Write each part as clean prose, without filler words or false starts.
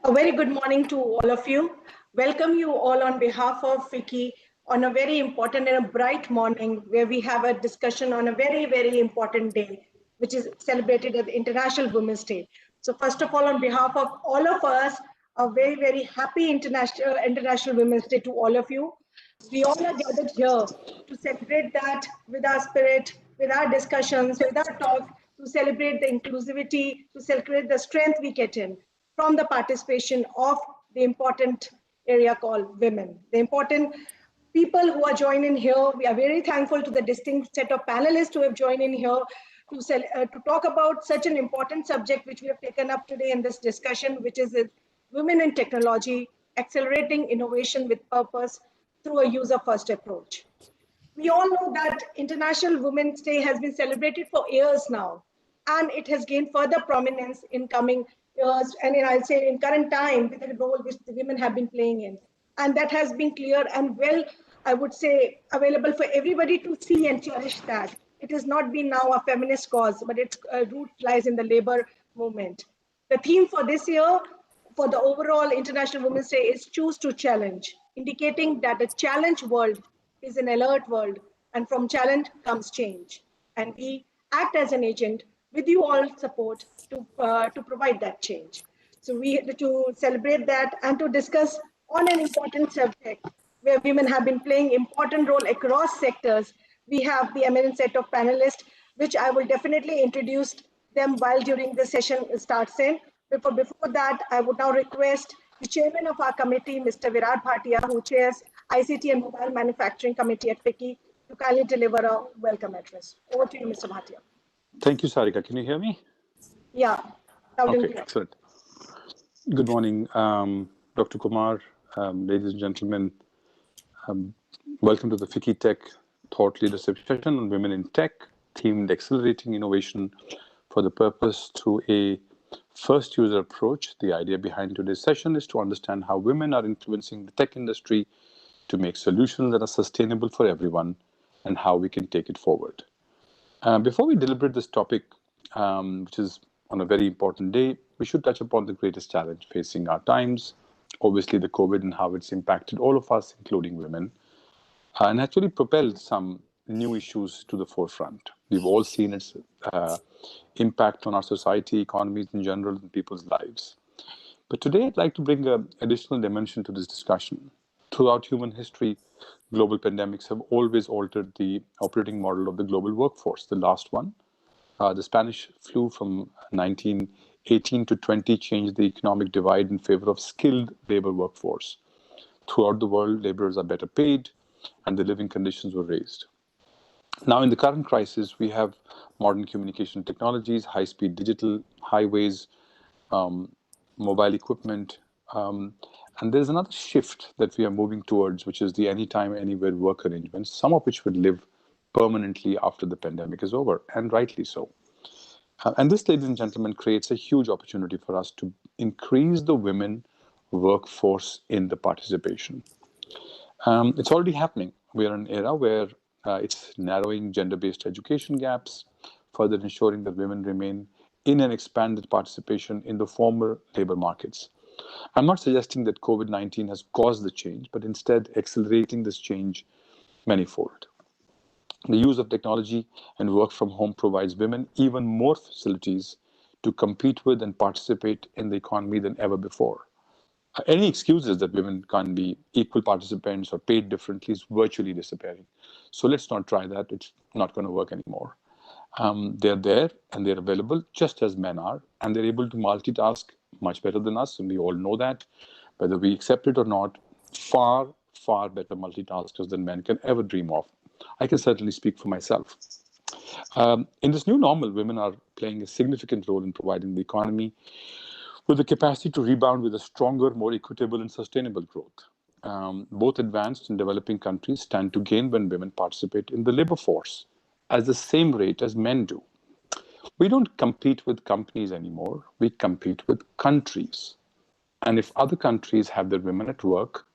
A very good morning to all of you. Welcome you all on behalf of FICCI on a very important and a bright morning where we have a discussion on a very, very important day, which is celebrated as International Women's Day. So first of all, on behalf of all of us, a very, very happy International Women's Day to all of you. We all are gathered here to celebrate that with our spirit, with our discussions, with our talks, to celebrate the inclusivity, to celebrate the strength we get in from the participation of the important area called women. The important people who are joining here, we are very thankful to the distinct set of panelists who have joined in here to talk about such an important subject which we have taken up today in this discussion, which is women in technology, accelerating innovation with purpose through a user-first approach. We all know that International Women's Day has been celebrated for years now, and it has gained further prominence in coming years, and I'll say in current time, with the role which the women have been playing in. And that has been clear and well, I would say, available for everybody to see and cherish that. It has not been now a feminist cause, but its root lies in the labor movement. The theme for this year, for the overall International Women's Day, is Choose to Challenge, indicating that a challenge world is an alert world, and from challenge comes change. And we act as an agent with you all support to provide that change. So we to celebrate that and to discuss on an important subject where women have been playing important role across sectors. We have the eminent set of panelists, which I will definitely introduce them while during the session starts in. Before that, I would now request the chairman of our committee, Mr. Virat Bhatia, who chairs ICT and Mobile Manufacturing Committee at FICCI, to kindly deliver a welcome address. Over to you, Mr. Bhatia. Thank you, Sarika. Can you hear me? Yeah. Okay, excellent. Good morning, Dr. Kumar, ladies and gentlemen. Welcome to the FICCI Tech Thought Leadership Session on Women in Tech, themed Accelerating Innovation for the Purpose through a first user approach. The idea behind today's session is to understand how women are influencing the tech industry to make solutions that are sustainable for everyone and how we can take it forward. Before we deliberate this topic, which is on a very important day, we should touch upon the greatest challenge facing our times, obviously the COVID and how it's impacted all of us, including women, and actually propelled some new issues to the forefront. We've all seen its impact on our society, economies in general, and people's lives. But today I'd like to bring an additional dimension to this discussion. Throughout human history, global pandemics have always altered the operating model of the global workforce. The last one, the Spanish flu from 1918 to 20, changed the economic divide in favor of skilled labor workforce. Throughout the world, laborers are better paid and the living conditions were raised. Now, in the current crisis, we have modern communication technologies, high-speed digital highways, mobile equipment, and there's another shift that we are moving towards, which is the anytime, anywhere work arrangements, some of which would live permanently after the pandemic is over, and rightly so. And this, ladies and gentlemen, creates a huge opportunity for us to increase the women workforce in the participation. It's already happening. We are in an era where it's narrowing gender-based education gaps, further ensuring that women remain in an expanded participation in the former labor markets. I'm not suggesting that COVID-19 has caused the change, but instead accelerating this change manifold. The use of technology and work from home provides women even more facilities to compete with and participate in the economy than ever before. Any excuses that women can't be equal participants or paid differently is virtually disappearing. So let's not try that. It's not going to work anymore. They're there and they're available just as men are, and they're able to multitask much better than us, and we all know that. Whether we accept it or not, far, far better multitaskers than men can ever dream of. I can certainly speak for myself. In this new normal, women are playing a significant role in providing the economy with the capacity to rebound with a stronger, more equitable and sustainable growth. Both advanced and developing countries stand to gain when women participate in the labor force at the same rate as men do. We don't compete with companies anymore. We compete with countries. And if other countries have their women at work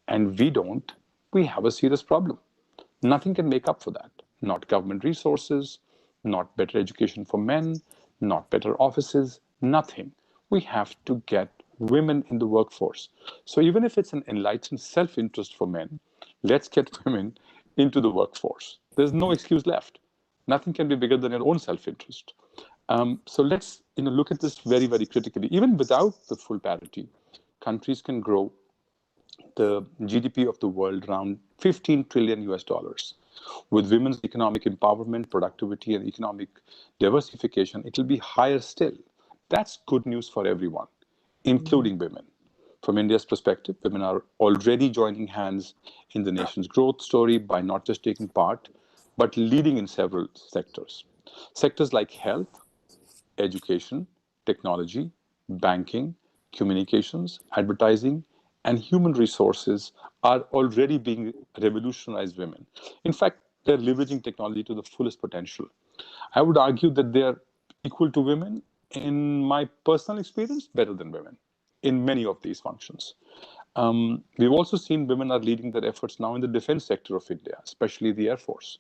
and we don't, we have a serious problem. Nothing can make up for that. Not government resources, not better education for men, not better offices, nothing. We have to get women in the workforce. So even if it's an enlightened self-interest for men, let's get women into the workforce. There's no excuse left. Nothing can be bigger than your own self-interest. So let's look at this very, very critically. Even without the full parity, countries can grow the GDP of the world around 15 trillion US dollars. With women's economic empowerment, productivity, and economic diversification, it will be higher still. That's good news for everyone, including women. From India's perspective, women are already joining hands in the nation's growth story by not just taking part, but leading in several sectors. Sectors like health, education, technology, banking, communications, advertising, and human resources are already being revolutionized women. In fact, they're leveraging technology to the fullest potential. I would argue that they're equal to women, in my personal experience, better than women in many of these functions. We've also seen women are leading their efforts now in the defense sector of India, especially the Air Force.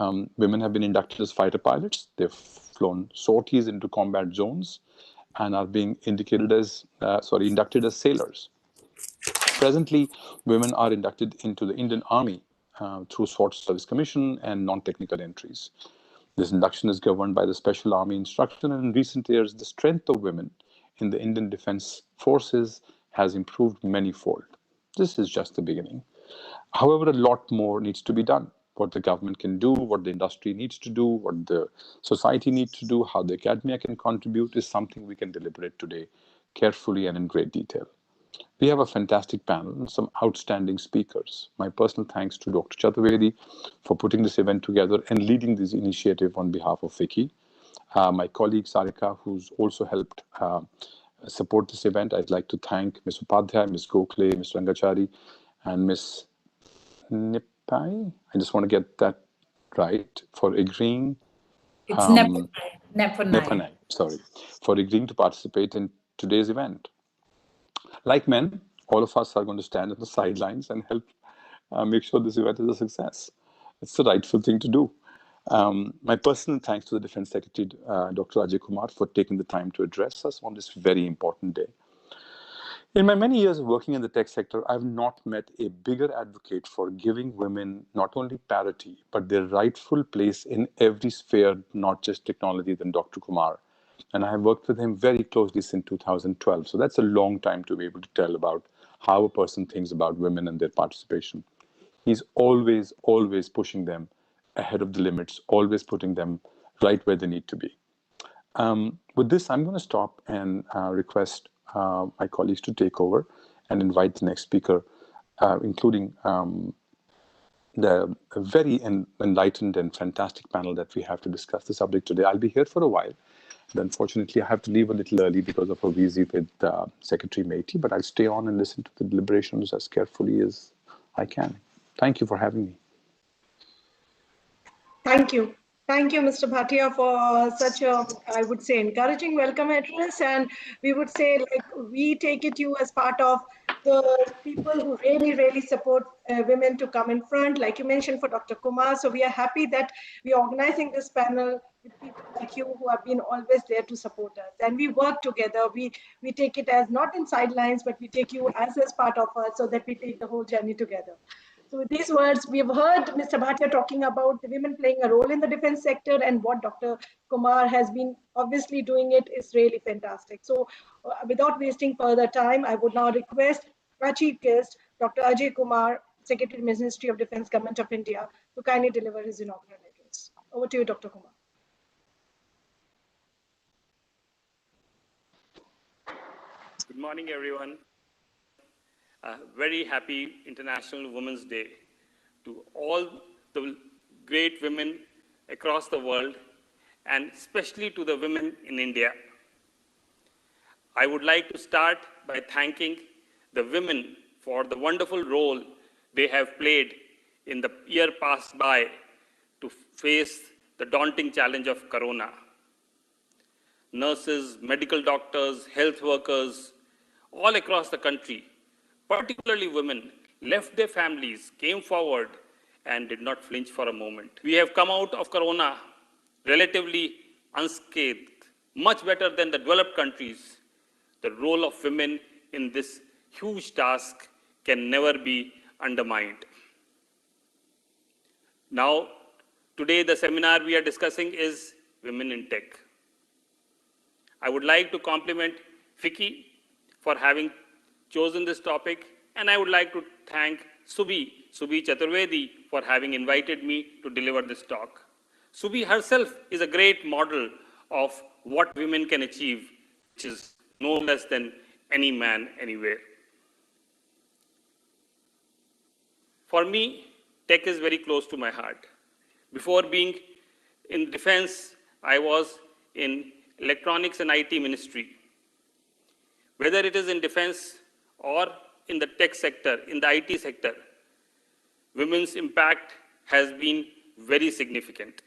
Women have been inducted as fighter pilots. They've flown sorties into combat zones and are being inducted as sailors. Presently, women are inducted into the Indian Army through Short Service Commission and non-technical entries. This induction is governed by the Special Army Instruction, and in recent years, the strength of women in the Indian Defense Forces has improved manyfold. This is just the beginning. However, a lot more needs to be done. What the government can do, what the industry needs to do, what the society needs to do, how the academia can contribute is something we can deliberate today carefully and in great detail. We have a fantastic panel and some outstanding speakers. My personal thanks to Dr. Chaturvedi for putting this event together and leading this initiative on behalf of FICCI. My colleague Sarika, who's also helped support this event. I'd like to thank Ms. Upadhyay, Ms. Gokhale, Ms. Rangachari, and Ms. Nipai. I just want to get that right, for agreeing. It's Nepanai, sorry, for agreeing to participate in today's event. Like men, all of us are going to stand on the sidelines and help make sure this event is a success. It's the rightful thing to do. My personal thanks to the Defense Secretary, Dr. Ajay Kumar, for taking the time to address us on this very important day. In my many years of working in the tech sector, I've not met a bigger advocate for giving women not only parity, but their rightful place in every sphere, not just technology, than Dr. Kumar. And I have worked with him very closely since 2012. So that's a long time to be able to tell about how a person thinks about women and their participation. He's always, always pushing them ahead of the limits, always putting them right where they need to be. With this, I'm going to stop and request my colleagues to take over and invite the next speaker, including the very enlightened and fantastic panel that we have to discuss the subject today. I'll be here for a while. Unfortunately, I have to leave a little early because of a visit with Secretary Meity, but I'll stay on and listen to the deliberations as carefully as I can. Thank you for having me. Thank you. Thank you, Mr. Bhatia, for such a, I would say, encouraging welcome address. And we would say, like, we take it you as part of the people who really, really support women to come in front, like you mentioned for Dr. Kumar. So we are happy that we are organizing this panel with people like you who have been always there to support us. And we work together. We take it as not in sidelines, but we take you as part of us so that we take the whole journey together. So with these words, we've heard Mr. Bhatia talking about the women playing a role in the defense sector, and what Dr. Kumar has been obviously doing it is really fantastic. So without wasting further time, I would now request our chief guest, Dr. Ajay Kumar, Secretary, Ministry of Defense, Government of India, to kindly deliver his inaugural address. Over to you, Dr. Kumar. Good morning, everyone. Very happy International Women's Day to all the great women across the world, and especially to the women in India. I would like to start by thanking the women for the wonderful role they have played in the year passed by to face the daunting challenge of Corona. Nurses, medical doctors, health workers, all across the country, particularly women, left their families, came forward, and did not flinch for a moment. We have come out of Corona relatively unscathed, much better than the developed countries, the role of women in this huge task can never be undermined. Now, today the seminar we are discussing is Women in Tech. I would like to compliment FICCI for having chosen this topic, and I would like to thank Subhi Chaturvedi for having invited me to deliver this talk. Subhi herself is a great model of what women can achieve, which is no less than any man anywhere. For me, tech is very close to my heart. Before being in defense, I was in electronics and IT ministry. Whether it is in defense or in the tech sector, in the IT sector, women's impact has been very significant.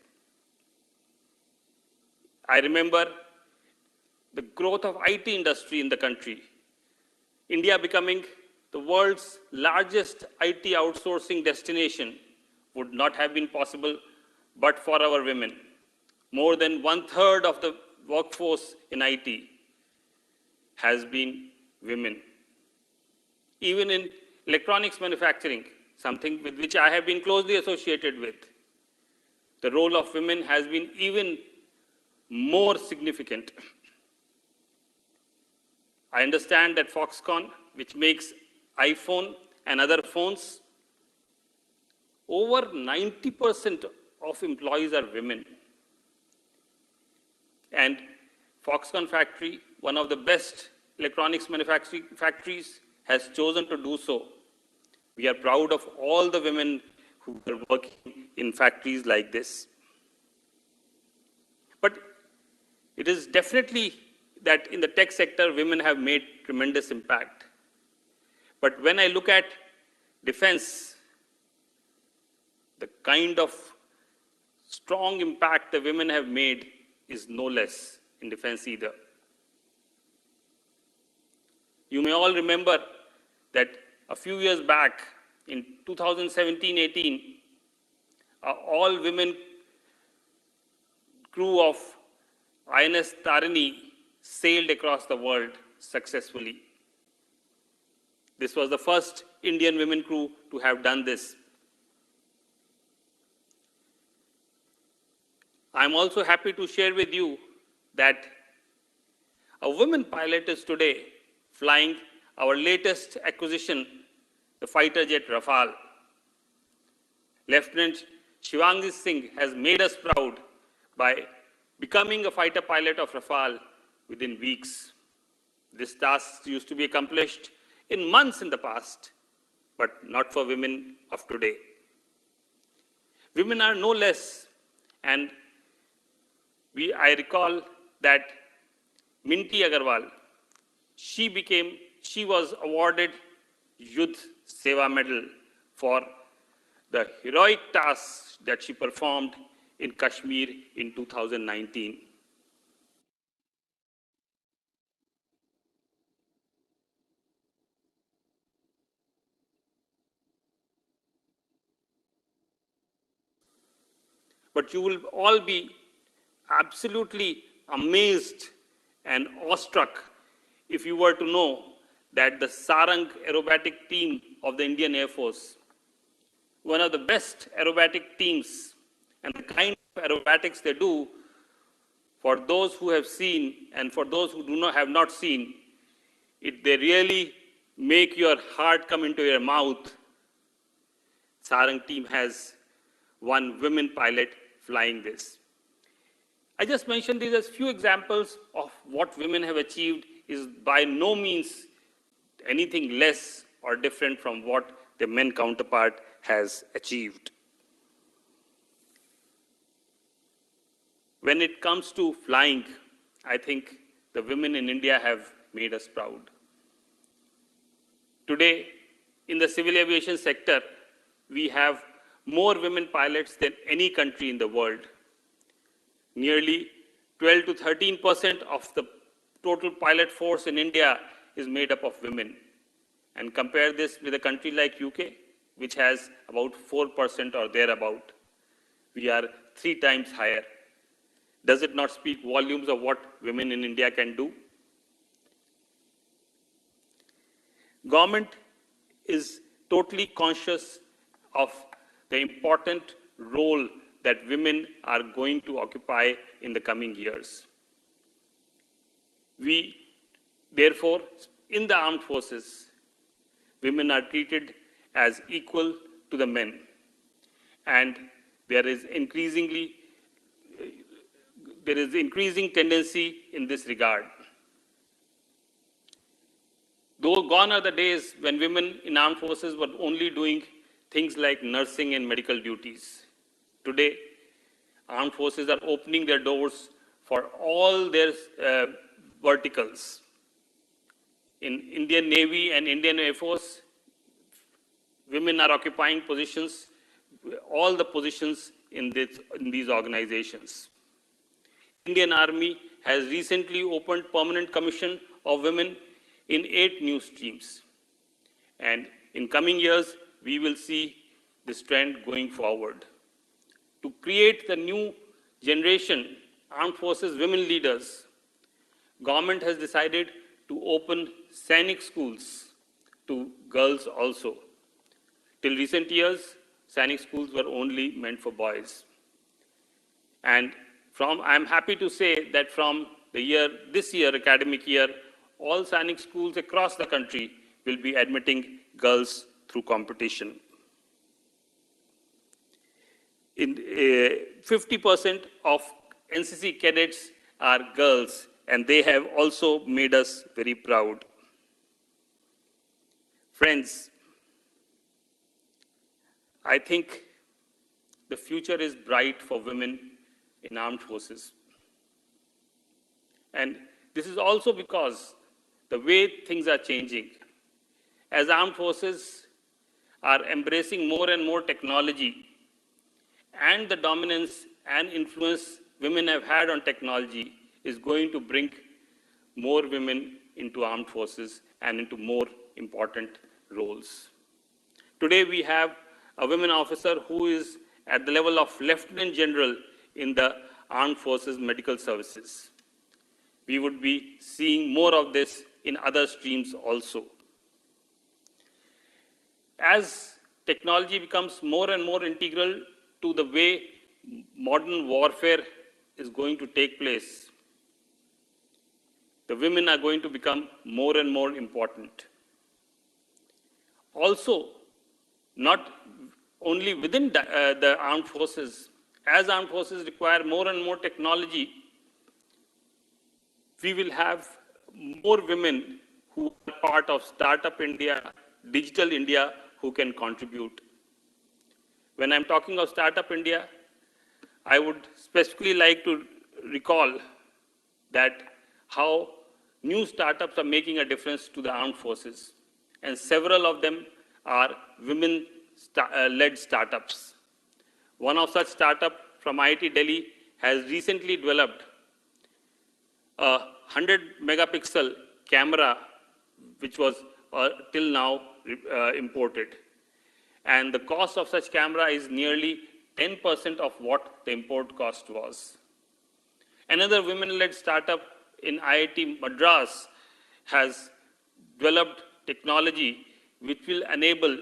I remember the growth of IT industry in the country, India becoming the world's largest IT outsourcing destination would not have been possible but for our women. More than 1/3 of the workforce in IT has been women. Even in electronics manufacturing, something with which I have been closely associated with, the role of women has been even more significant. I understand that Foxconn, which makes iPhone and other phones, over 90% of employees are women. And Foxconn factory, one of the best electronics manufacturing factories, has chosen to do so. We are proud of all the women who are working in factories like this. But it is definitely that in the tech sector, women have made tremendous impact. But when I look at defense, the kind of strong impact the women have made is no less in defense either. You may all remember that a few years back, in 2017-18, all-women crew of INS Tarini sailed across the world successfully. This was the first Indian women crew to have done this. I'm also happy to share with you that a woman pilot is today flying our latest acquisition, the fighter jet Rafale. Lieutenant Shivangi Singh has made us proud by becoming a fighter pilot of Rafale within weeks. This task used to be accomplished in months in the past, but not for women of today. Women are no less, and I recall that Minty Agarwal, she was awarded Yudh Seva Medal for the heroic tasks that she performed in Kashmir in 2019. But you will all be absolutely amazed and awestruck if you were to know that the Sarang aerobatic team of the Indian Air Force, one of the best aerobatic teams, and the kind of aerobatics they do, for those who have seen and for those who have not seen, they really make your heart come into your mouth. Sarang team has one women pilot flying this. I just mentioned these as few examples of what women have achieved is by no means anything less or different from what the men counterpart has achieved. When it comes to flying, I think the women in India have made us proud. Today, in the civil aviation sector, we have more women pilots than any country in the world. Nearly 12 to 13% of the total pilot force in India is made up of women. And compare this with a country like UK, which has about 4% or thereabout. We are 3 times higher. Does it not speak volumes of what women in India can do? Government is totally conscious of the important role that women are going to occupy in the coming years. We, therefore, in the armed forces, women are treated as equal to the men. And there is increasing tendency in this regard. Though gone are the days when women in armed forces were only doing things like nursing and medical duties. Today, armed forces are opening their doors for all their verticals. In Indian Navy and Indian Air Force, women are occupying positions, all the positions in these organizations. Indian Army has recently opened permanent commission of women in 8 new streams. And in coming years, we will see this trend going forward. To create the new generation armed forces women leaders, government has decided to open Sainik schools to girls also. Till recent years, Sainik schools were only meant for boys. And I'm happy to say that from this year, academic year, all Sainik schools across the country will be admitting girls through competition. 50% of NCC cadets are girls, and they have also made us very proud. Friends, I think the future is bright for women in armed forces. And this is also because the way things are changing. As armed forces are embracing more and more technology, and the dominance and influence women have had on technology is going to bring more women into armed forces and into more important roles. Today we have a women officer who is at the level of Lieutenant General in the Armed Forces Medical Services. We would be seeing more of this in other streams also. As technology becomes more and more integral to the way modern warfare is going to take place, the women are going to become more and more important. Also, not only within the armed forces, as armed forces require more and more technology, we will have more women who are part of Startup India, Digital India, who can contribute. When I'm talking of Startup India, I would specifically like to recall that how new startups are making a difference to the armed forces. And several of them are women-led startups. One of such startups from IIT Delhi has recently developed a 100-megapixel camera, which was till now imported. And the cost of such camera is nearly 10% of what the import cost was. Another women-led startup in IIT Madras has developed technology which will enable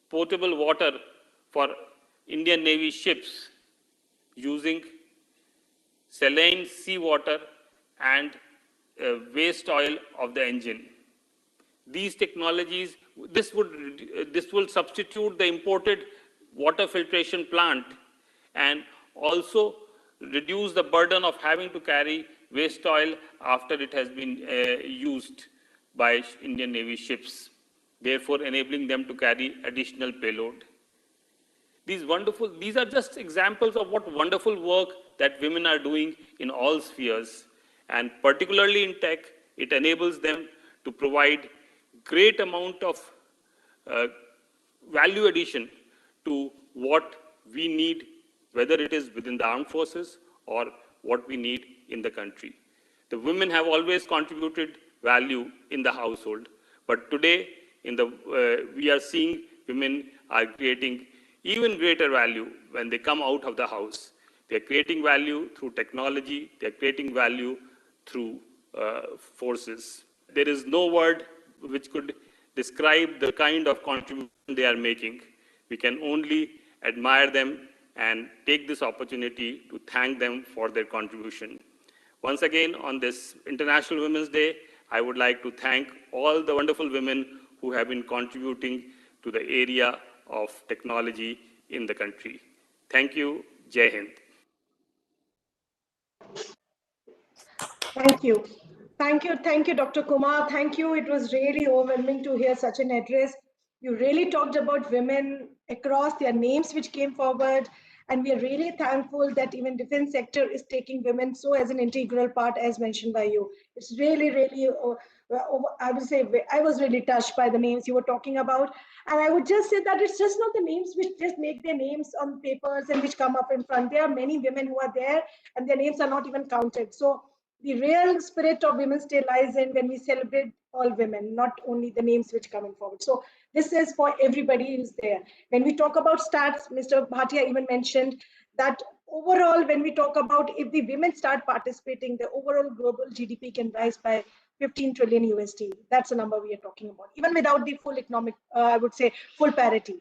potable water for Indian Navy ships using saline seawater and waste oil of the engine. These technologies, this will substitute the imported water filtration plant and also reduce the burden of having to carry waste oil after it has been used by Indian Navy ships, therefore enabling them to carry additional payload. These are just examples of what wonderful work that women are doing in all spheres, and particularly in tech, it enables them to provide great amount of value addition to what we need, whether it is within the armed forces or what we need in the country. The women have always contributed value in the household, but today we are seeing women are creating even greater value when they come out of the house. They are creating value through technology, they are creating value through forces. There is no word which could describe the kind of contribution they are making. We can only admire them and take this opportunity to thank them for their contribution. Once again, on this International Women's Day, I would like to thank all the wonderful women who have been contributing to the area of technology in the country. Thank you. Jai Hind. Thank you. Thank you, Dr. Kumar. Thank you. It was really overwhelming to hear such an address. You really talked about women across their names which came forward, and we are really thankful that even defense sector is taking women so as an integral part, as mentioned by you. It's really, really, I would say, I was really touched by the names you were talking about. And I would just say that it's just not the names which just make their names on papers and which come up in front. There are many women who are there and their names are not even counted. So the real spirit of Women's Day lies in when we celebrate all women, not only the names which coming forward. So this is for everybody who's there. When we talk about stats, Mr. Bhatia even mentioned that overall, when we talk about if the women start participating, the overall global GDP can rise by 15 trillion USD. That's the number we are talking about, even without the full economic, I would say, full parity.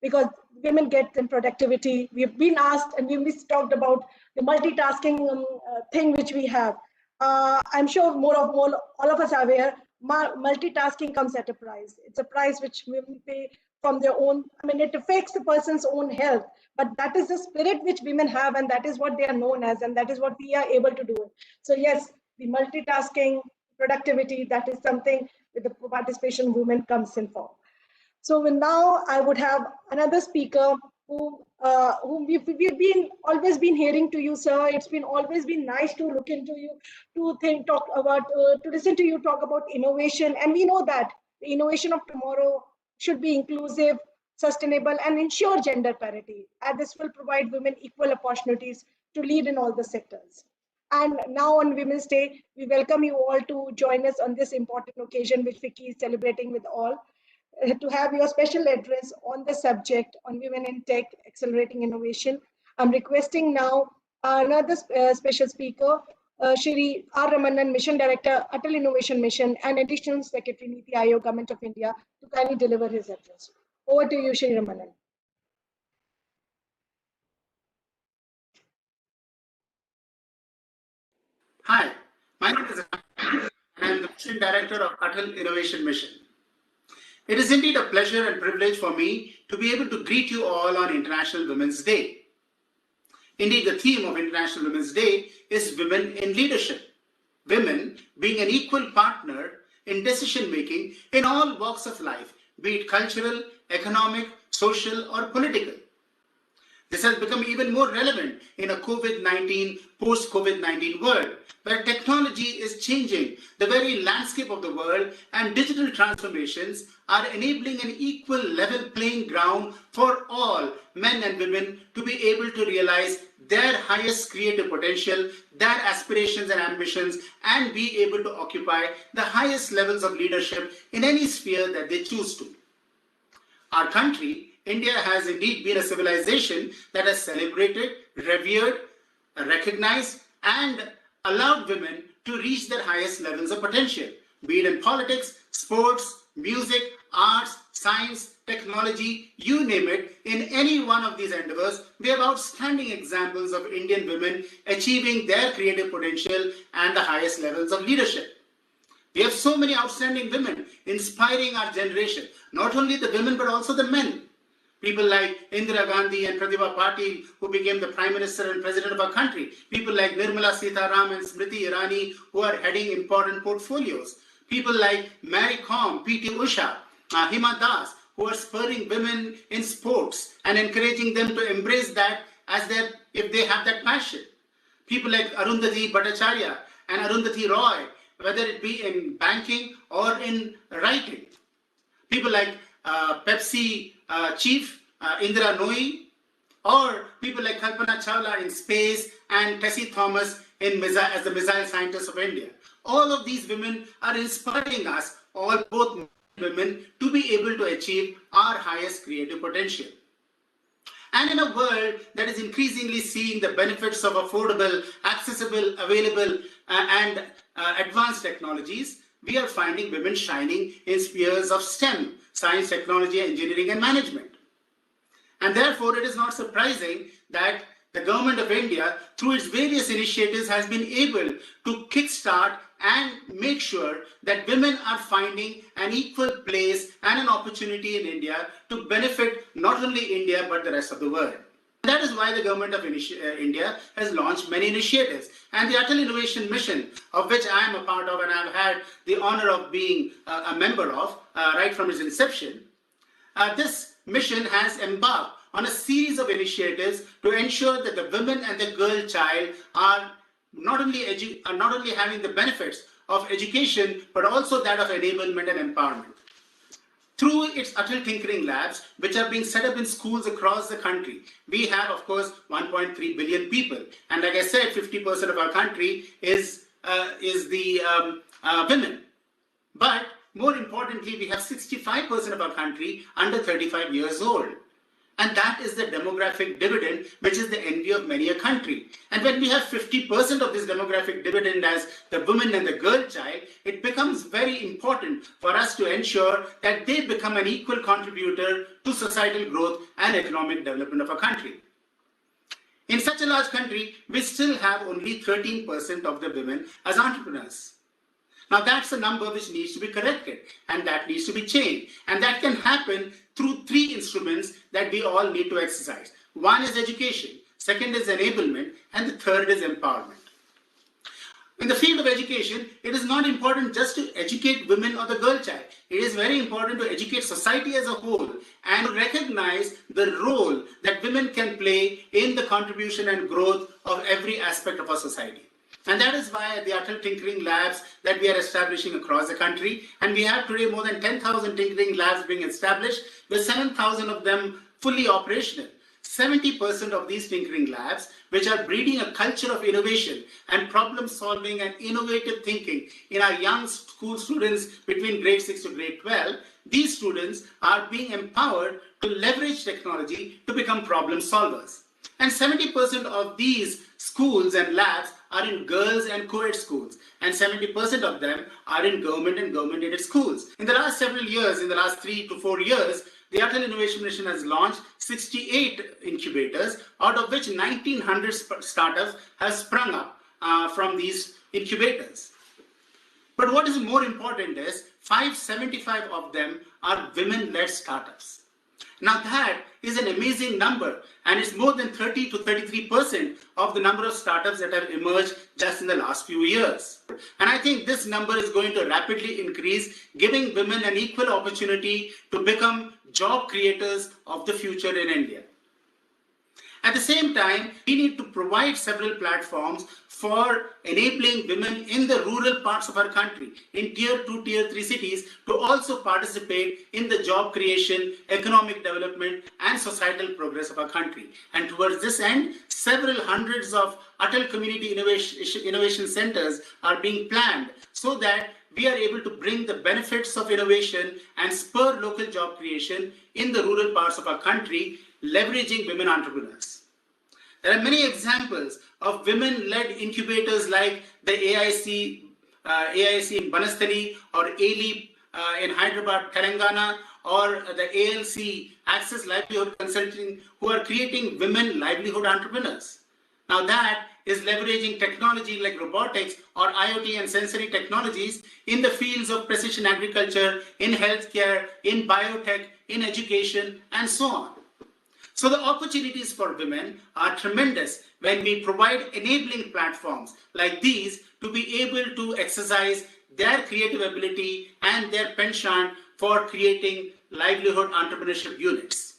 Because women get in productivity. We've been asked, and we've talked about the multitasking thing which we have. I'm sure all of us are aware, multitasking comes at a price. It's a price which women pay from their own, I mean, it affects the person's own health, but that is the spirit which women have, and that is what they are known as, and that is what we are able to do. So yes, the multitasking, productivity, that is something with the participation women comes in for. So now I would have another speaker whom we've always been hearing to you, sir. It's been always been nice to look into you, to listen to you talk about innovation. And we know that the innovation of tomorrow should be inclusive, sustainable, and ensure gender parity. And this will provide women equal opportunities to lead in all the sectors. And now on Women's Day, we welcome you all to join us on this important occasion which FICCI is celebrating with all. To have your special address on the subject on women in tech, accelerating innovation. I'm requesting now another special speaker, Shri R. Ramanan, Mission Director, Atal Innovation Mission, and Additional Secretary, Niti Aayog, Government of India, to kindly deliver his address. Over to you, Shri Ramanan. Hi, my name is Ramanan, and I'm the Mission Director of Atal Innovation Mission. It is indeed a pleasure and privilege for me to be able to greet you all on International Women's Day. Indeed, the theme of International Women's Day is Women in Leadership. Women being an equal partner in decision-making in all walks of life, be it cultural, economic, social, or political. This has become even more relevant in a COVID-19, post-COVID-19 world, where technology is changing the very landscape of the world, and digital transformations are enabling an equal level playing ground for all men and women to be able to realize their highest creative potential, their aspirations and ambitions, and be able to occupy the highest levels of leadership in any sphere that they choose to. Our country, India, has indeed been a civilization that has celebrated, revered, recognized, and allowed women to reach their highest levels of potential, be it in politics, sports, music, arts, science, technology, you name it. In any one of these endeavors, we have outstanding examples of Indian women achieving their creative potential and the highest levels of leadership. We have so many outstanding women inspiring our generation, not only the women but also the men. People like Indira Gandhi and Pratibha Patil, who became the Prime Minister and President of our country. People like Nirmala Sitaram and Smriti Irani, who are heading important portfolios. People like Mary Kom, P.T. Usha, Hima Das, who are spurring women in sports and encouraging them to embrace that as if they have that passion. People like Arundhati Bhattacharya and Arundhati Roy, whether it be in banking or in writing. People like Pepsi chief Indira Nooyi, or people like Kalpana Chawla in space and Tessie Thomas as the missile scientist of India. All of these women are inspiring us, both women, to be able to achieve our highest creative potential. And in a world that is increasingly seeing the benefits of affordable, accessible, available, and advanced technologies, we are finding women shining in spheres of STEM, science, technology, engineering, and management. And therefore, it is not surprising that the government of India, through its various initiatives, has been able to kickstart and make sure that women are finding an equal place and an opportunity in India to benefit not only India, but the rest of the world. That is why the government of India has launched many initiatives. And the Atal Innovation Mission, of which I am a part of and I've had the honor of being a member of right from its inception, this mission has embarked on a series of initiatives to ensure that the women and the girl child are not only having the benefits of education, but also that of enablement and empowerment. Through its Atal Tinkering Labs, which are being set up in schools across the country, we have, of course, 1.3 billion people. And like I said, 50% of our country is the women. But more importantly, we have 65% of our country under 35 years old. And that is the demographic dividend, which is the envy of many a country. And when we have 50% of this demographic dividend as the woman and the girl child, it becomes very important for us to ensure that they become an equal contributor to societal growth and economic development of our country. In such a large country, we still have only 13% of the women as entrepreneurs. Now that's a number which needs to be corrected, and that needs to be changed. And that can happen through three instruments that we all need to exercise. One is education, second is enablement, and the third is empowerment. In the field of education, it is not important just to educate women or the girl child. It is very important to educate society as a whole and recognize the role that women can play in the contribution and growth of every aspect of our society. And that is why the Atal Tinkering Labs that we are establishing across the country, and we have today more than 10,000 tinkering labs being established, with 7,000 of them fully operational. 70% of these tinkering labs, which are breeding a culture of innovation and problem solving and innovative thinking in our young school students between grade 6 to grade 12, these students are being empowered to leverage technology to become problem solvers. And 70% of these schools and labs are in girls and co-ed schools, and 70% of them are in government and government-aided schools. In the last several years, in the last 3 to 4 years, the Atal Innovation Mission has launched 68 incubators, out of which 1,900 startups have sprung up from these incubators. But what is more important is 575 of them are women-led startups. Now that is an amazing number, and it's more than 30 to 33% of the number of startups that have emerged just in the last few years. And I think this number is going to rapidly increase, giving women an equal opportunity to become job creators of the future in India. At the same time, we need to provide several platforms for enabling women in the rural parts of our country, in tier 2, tier 3 cities, to also participate in the job creation, economic development, and societal progress of our country. And towards this end, several hundreds of Atal Community Innovation Centers are being planned so that we are able to bring the benefits of innovation and spur local job creation in the rural parts of our country, leveraging women entrepreneurs. There are many examples of women-led incubators like the AIC in Banastali, or ALEAP in Hyderabad, Telangana, or the ALC, Access Livelihood Consulting, who are creating women livelihood entrepreneurs. Now that is leveraging technology like robotics or IoT and sensory technologies in the fields of precision agriculture, in healthcare, in biotech, in education, and so on. So the opportunities for women are tremendous when we provide enabling platforms like these to be able to exercise their creative ability and their penchant for creating livelihood entrepreneurship units.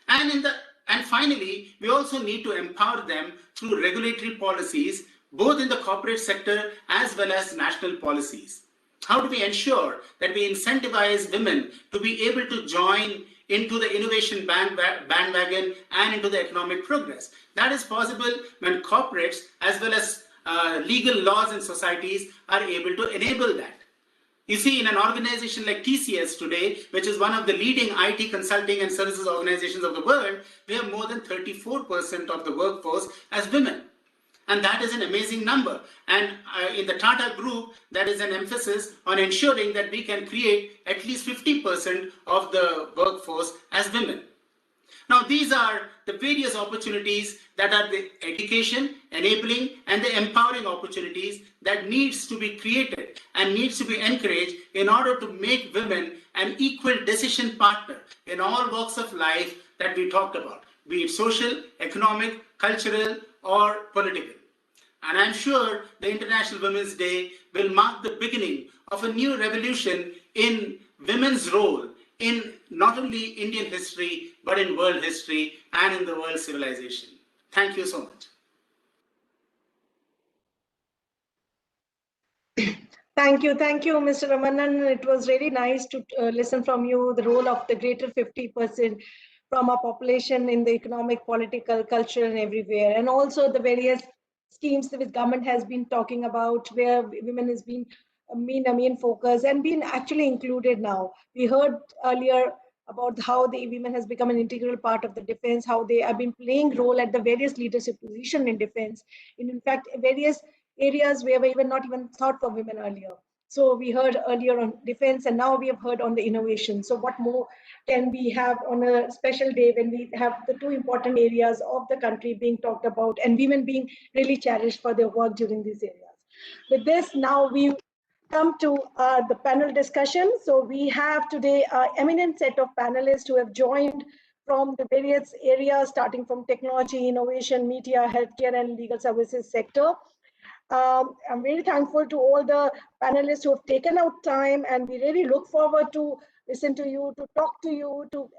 And finally, we also need to empower them through regulatory policies, both in the corporate sector as well as national policies. How do we ensure that we incentivize women to be able to join into the innovation bandwagon and into the economic progress? That is possible when corporates as well as legal laws and societies are able to enable that. You see, in an organization like TCS today, which is one of the leading IT consulting and services organizations of the world, we have more than 34% of the workforce as women. And that is an amazing number. And in the Tata Group, there is an emphasis on ensuring that we can create at least 50% of the workforce as women. Now, these are the various opportunities that are the education, enabling, and the empowering opportunities that needs to be created and needs to be encouraged in order to make women an equal decision partner in all walks of life that we talked about, be it social, economic, cultural, or political. And I'm sure the International Women's Day will mark the beginning of a new revolution in women's role in not only Indian history, but in world history and in the world civilization. Thank you so much. Thank you, Mr. Ramanan. It was really nice to listen from you the role of the greater 50% from our population in the economic, political, cultural, and everywhere, and also the various schemes that the government has been talking about, where women has been a main focus and been actually included now. We heard earlier about how the women has become an integral part of the defense, how they have been playing role at the various leadership position in defense, in fact, various areas where we were not even thought for women earlier. So we heard earlier on defense, and now we have heard on the innovation. So what more can we have on a special day when we have the two important areas of the country being talked about and women being really cherished for their work during these areas? With this, now we come to the panel discussion. So we have today an eminent set of panelists who have joined from the various areas, starting from technology, innovation, media, healthcare, and legal services sector. I'm very thankful to all the panelists who have taken out time, and we really look forward to listen to you, to talk to you, to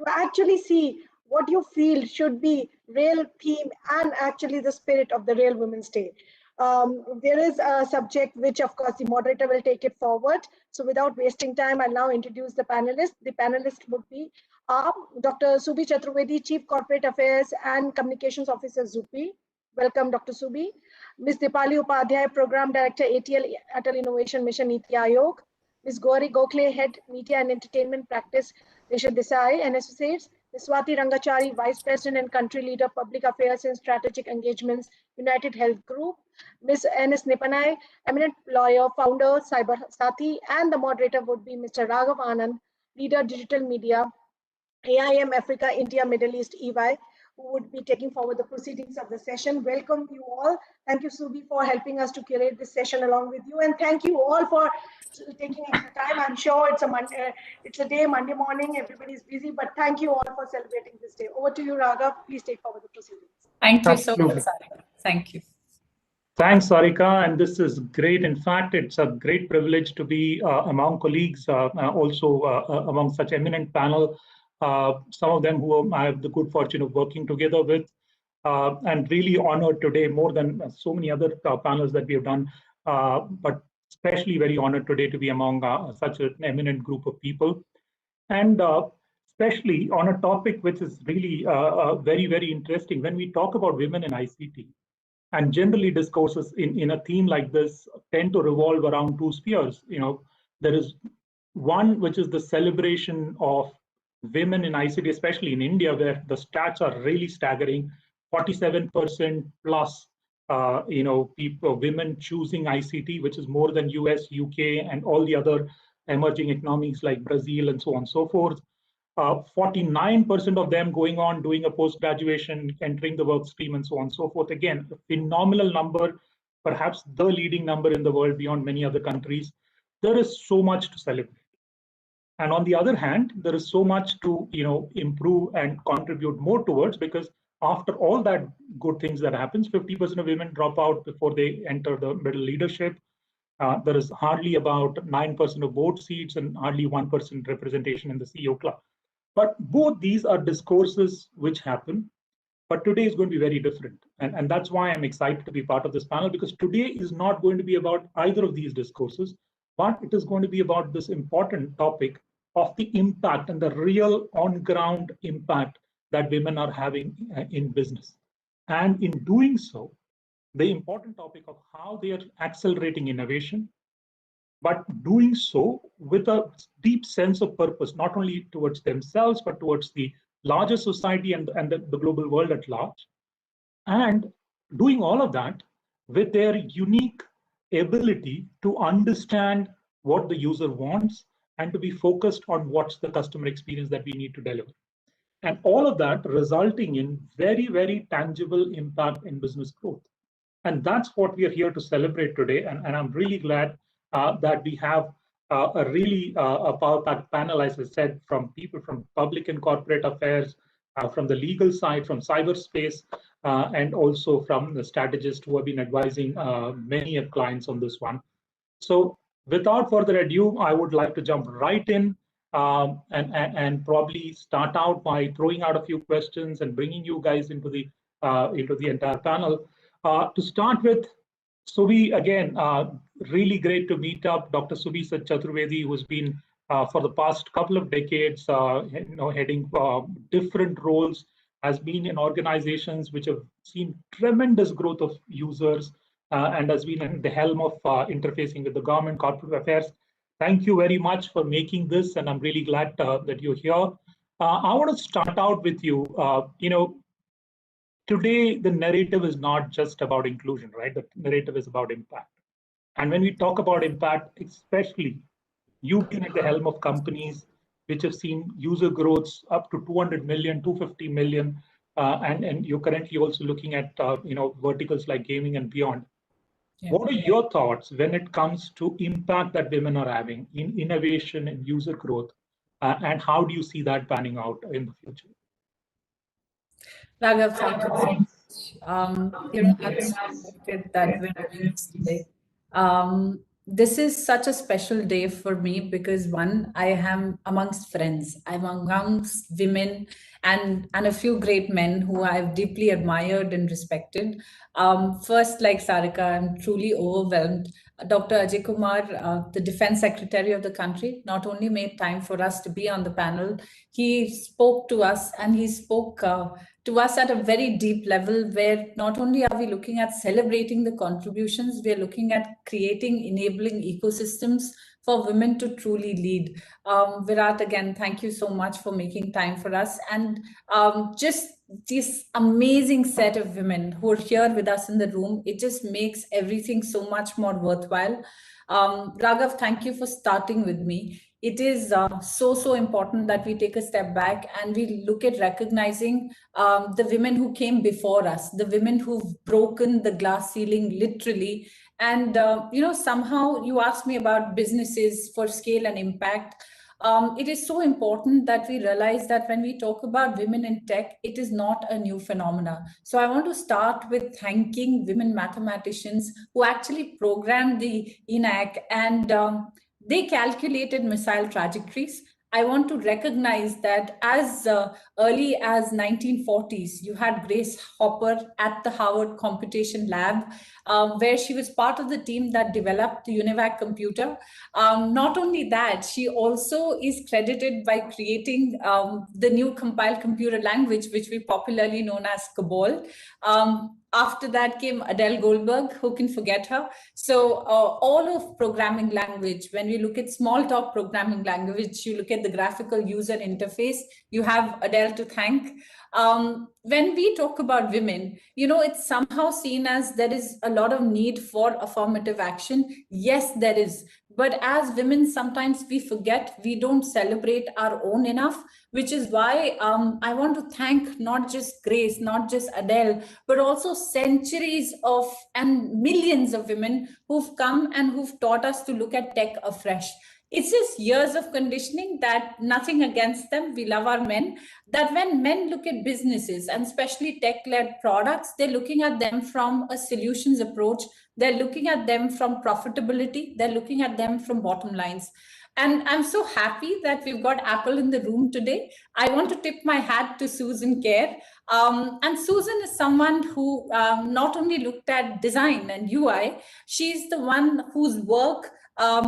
actually see what you feel should be real theme and actually the spirit of the Real Women's Day. There is a subject which, of course, the moderator will take it forward. So without wasting time, I'll now introduce the panelists. The panelists would be Dr. Subi Chaturvedi, Chief Corporate Affairs and Communications Officer, ZUPI. Welcome, Dr. Subi. Ms. Dipali Upadhyay, Program Director, ATL Atal Innovation Mission, Niti Aayog. Ms. Gauri Gokhale, Head, Media and Entertainment Practice, Rishad Desai and Associates. Ms. Swati Rangachari, Vice President and Country Leader, Public Affairs and Strategic Engagements, United Health Group. Ms. N.S. Nipanai, eminent lawyer, founder, Cyber Sathi, and the moderator would be Mr. Raghav Anand, Leader, Digital Media, AIM Africa, India, Middle East, EY, who would be taking forward the proceedings of the session. Welcome you all. Thank you, Subi, for helping us to curate this session along with you. And thank you all for taking extra time. I'm sure it's a day, Monday morning, everybody's busy, but thank you all for celebrating this day. Over to you, Raghav. Please take forward the proceedings. Thank you so much, Sarika. Thank you. Thanks, Sarika, and this is great. In fact, it's a great privilege to be among colleagues, also among such eminent panel, some of them who I have the good fortune of working together with, and really honored today more than so many other panels that we have done, but especially very honored today to be among such an eminent group of people. And especially on a topic which is really very, very interesting. When we talk about women in ICT, and generally discourses in a theme like this tend to revolve around two spheres. There is one which is the celebration of women in ICT, especially in India, where the stats are really staggering. 47% plus, people, women choosing ICT, which is more than US, UK, and all the other emerging economies like Brazil and so on and so forth. 49% of them going on doing a post-graduation, entering the work stream, and so on and so forth. Again, a phenomenal number, perhaps the leading number in the world beyond many other countries. There is so much to celebrate. And on the other hand, there is so much to improve and contribute more towards, because after all that good things that happens, 50% of women drop out before they enter the middle leadership. There is hardly about 9% of board seats and hardly 1% representation in the CEO club. But both these are discourses which happen, but today is going to be very different. And that's why I'm excited to be part of this panel, because today is not going to be about either of these discourses, but it is going to be about this important topic of the impact and the real on-ground impact that women are having in business. And in doing so, the important topic of how they are accelerating innovation, but doing so with a deep sense of purpose, not only towards themselves, but towards the larger society and the global world at large. And doing all of that with their unique ability to understand what the user wants and to be focused on what's the customer experience that we need to deliver. And all of that resulting in very, very tangible impact in business growth. And that's what we are here to celebrate today. And I'm really glad that we have a really a power-packed panel, as I said, from people from public and corporate affairs, from the legal side, from cyberspace, and also from the strategists who have been advising many of clients on this one. So without further ado, I would like to jump right in and probably start out by throwing out a few questions and bringing you guys into the entire panel. To start with, Subi, again, really great to meet up. Dr. Subi Chaturvedi, who's been for the past couple of decades, heading different roles, has been in organizations which have seen tremendous growth of users and has been at the helm of interfacing with the government, corporate affairs. Thank you very much for making this, and I'm really glad that you're here. I want to start out with you. Today, the narrative is not just about inclusion, right? The narrative is about impact. And when we talk about impact, especially you've been at the helm of companies which have seen user growths up to 200 million, 250 million, and you're currently also looking at verticals like gaming and beyond. Yeah. What are your thoughts when it comes to impact that women are having in innovation and user growth, and how do you see that panning out in the future? Raghav, thank you so much. Absolutely that this is such a special day for me because one, I am amongst friends, I'm amongst women and a few great men who I've deeply admired and respected. First, like Sarika, I'm truly overwhelmed. Dr. Ajay Kumar, the Defense Secretary of the country, not only made time for us to be on the panel, he spoke to us and he spoke to us at a very deep level where not only are we looking at celebrating the contributions, we are looking at creating enabling ecosystems for women to truly lead. Virat, again, thank you so much for making time for us. And just this amazing set of women who are here with us in the room, it just makes everything so much more worthwhile. Raghav, thank you for starting with me. It is so important that we take a step back and we look at recognizing the women who came before us, the women who've broken the glass ceiling literally. And, somehow you asked me about businesses for scale and impact. It is so important that we realize that when we talk about women in tech, it is not a new phenomena. So I want to start with thanking women mathematicians who actually programmed the ENAC and they calculated missile trajectories. I want to recognize that as early as 1940s, you had Grace Hopper at the Harvard Computation Lab, where she was part of the team that developed the UNIVAC computer. Not only that, she also is credited by creating the new compiled computer language, which we popularly known as COBOL. After that came Adele Goldberg, who can forget her? So all of programming language, when we look at Smalltalk programming language, you look at the graphical user interface, you have Adele to thank. When we talk about women, it's somehow seen as there is a lot of need for affirmative action. Yes, there is. But as women, sometimes we forget, we don't celebrate our own enough, which is why I want to thank not just Grace, not just Adele, but also centuries of and millions of women who've come and who've taught us to look at tech afresh. It's just years of conditioning that nothing against them. We love our men. That when men look at businesses and especially tech-led products, they're looking at them from a solutions approach. They're looking at them from profitability. They're looking at them from bottom lines. And I'm so happy that we've got Apple in the room today. I want to tip my hat to Susan Kerr. And Susan is someone who not only looked at design and UI, she's the one whose work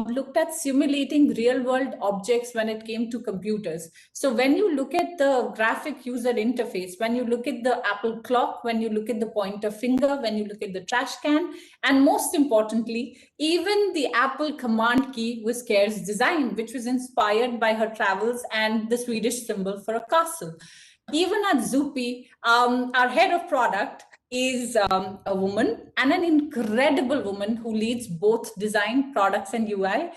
looked at simulating real-world objects when it came to computers. So when you look at the graphic user interface, when you look at the Apple clock, when you look at the pointer finger, when you look at the trash can, and most importantly, even the Apple command key was Kerr's design, which was inspired by her travels and the Swedish symbol for a castle. Even at Zupi, our head of product, is a woman, and an incredible woman who leads both design, products, and UI.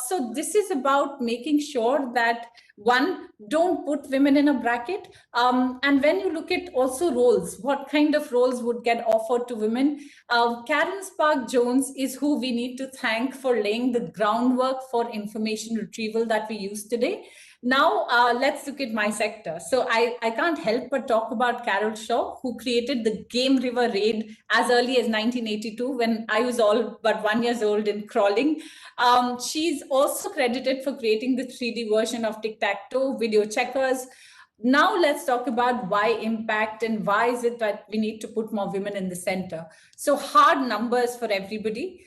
So this is about making sure that, one, don't put women in a bracket. And when you look at also roles, what kind of roles would get offered to women? Karen Spark Jones is who we need to thank for laying the groundwork for information retrieval that we use today. Now, let's look at my sector. So I can't help but talk about Carol Shaw, who created the Game River Raid as early as 1982, when I was all but 1 year old in crawling. She's also credited for creating the 3D version of tic-tac-toe, video checkers. Now let's talk about why impact, and why is it that we need to put more women in the center. So hard numbers for everybody.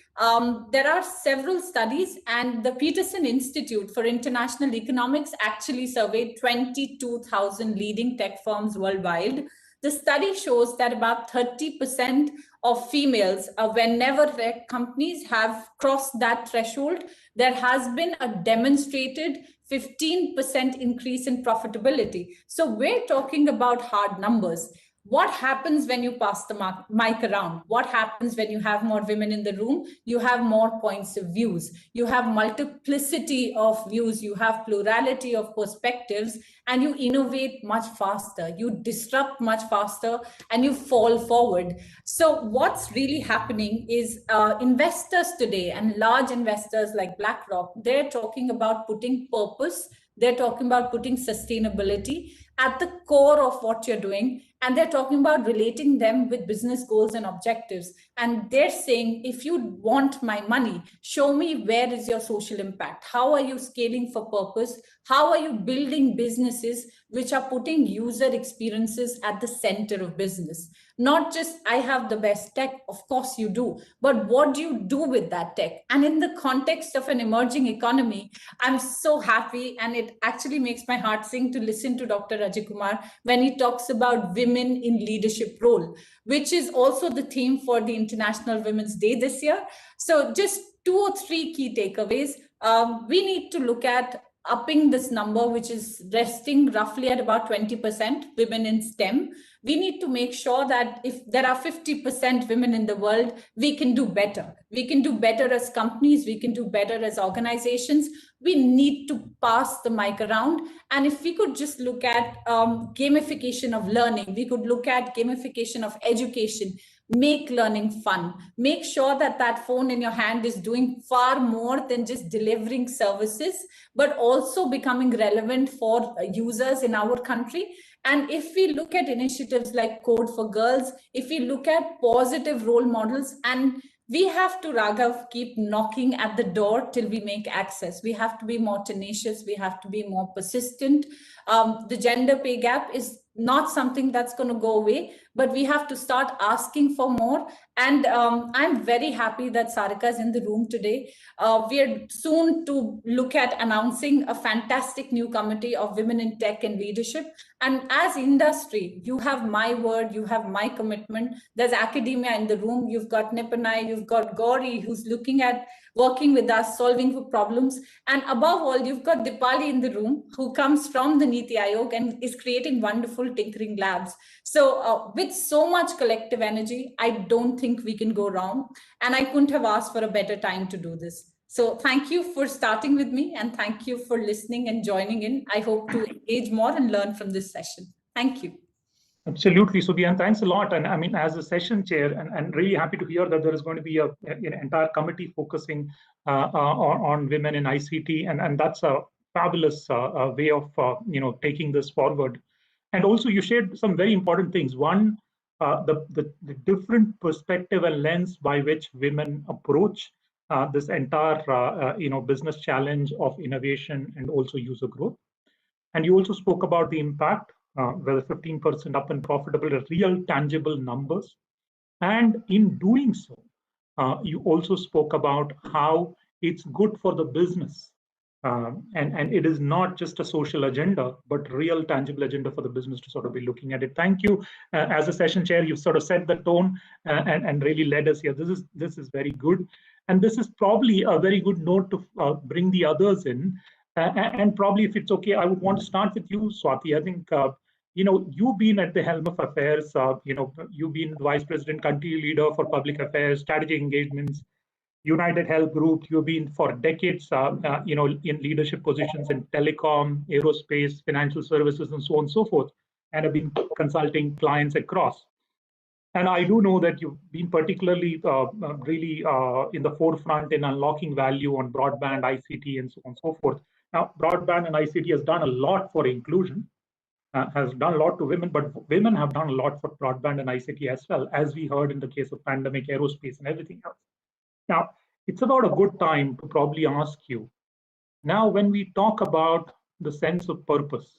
There are several studies, and the Peterson Institute for International Economics actually surveyed 22,000 leading tech firms worldwide. The study shows that about 30% of females, whenever their companies have crossed that threshold, there has been a demonstrated 15% increase in profitability. So we're talking about hard numbers. What happens when you pass the mic around? What happens when you have more women in the room? You have more points of views. You have multiplicity of views. You have plurality of perspectives, and you innovate much faster. You disrupt much faster, and you fall forward. So what's really happening is investors today, and large investors like BlackRock, they're talking about putting purpose. They're talking about putting sustainability at the core of what you're doing. And they're talking about relating them with business goals and objectives. And they're saying, if you want my money, show me where is your social impact? How are you scaling for purpose? How are you building businesses which are putting user experiences at the center of business? Not just, I have the best tech, of course you do, but what do you do with that tech? And in the context of an emerging economy, I'm so happy, and it actually makes my heart sing to listen to Dr. Ajay Kumar when he talks about women in leadership role, which is also the theme for the International Women's Day this year. So just 2 or 3 key takeaways. We need to look at upping this number, which is resting roughly at about 20% women in STEM. We need to make sure that if there are 50% women in the world, we can do better. We can do better as companies. We can do better as organizations. We need to pass the mic around. And if we could just look at gamification of learning, we could look at gamification of education, make learning fun, make sure that that phone in your hand is doing far more than just delivering services, but also becoming relevant for users in our country. And if we look at initiatives like Code for Girls, if we look at positive role models, and we have to, Raghav, keep knocking at the door till we make access. We have to be more tenacious. We have to be more persistent. The gender pay gap is not something that's going to go away, but we have to start asking for more. And I'm very happy that Sarika is in the room today. We are soon to look at announcing a fantastic new committee of women in tech and leadership. And as industry, you have my word, you have my commitment. There's academia in the room. You've got Nipanai, you've got Gauri, who's looking at working with us, solving for problems. And above all, you've got Dipali in the room, who comes from the Niti Aayog and is creating wonderful tinkering labs. So with so much collective energy, I don't think we can go wrong. And I couldn't have asked for a better time to do this. So thank you for starting with me, and thank you for listening and joining in. I hope to engage more and learn from this session. Thank you. Absolutely, Sudhi, and thanks a lot. And I mean, as a session chair, and really happy to hear that there is going to be an entire committee focusing on women in ICT, and that's a fabulous way of taking this forward. And also, you shared some very important things. One, the different perspective and lens by which women approach this entire business challenge of innovation and also user growth. And you also spoke about the impact. Whether 15% up in profitable, real tangible numbers. And in doing so, you also spoke about how it's good for the business. And it is not just a social agenda, but real tangible agenda for the business to sort of be looking at it. Thank you. As a session chair, you've sort of set the tone and really led us here. This is very good. And this is probably a very good note to bring the others in. And probably, if it's okay, I would want to start with you, Swati. I think you've been at the helm of affairs. You've been vice president, country leader for public affairs, strategy engagements, United Health Group. You've been for decades, in leadership positions in telecom, aerospace, financial services, and so on and so forth, and have been consulting clients across. And I do know that you've been particularly really in the forefront in unlocking value on broadband, ICT, and so on and so forth. Now, broadband and ICT has done a lot for inclusion, has done a lot to women, but women have done a lot for broadband and ICT as well, as we heard in the case of pandemic, aerospace, and everything else. Now, it's about a good time to probably ask you, now when we talk about the sense of purpose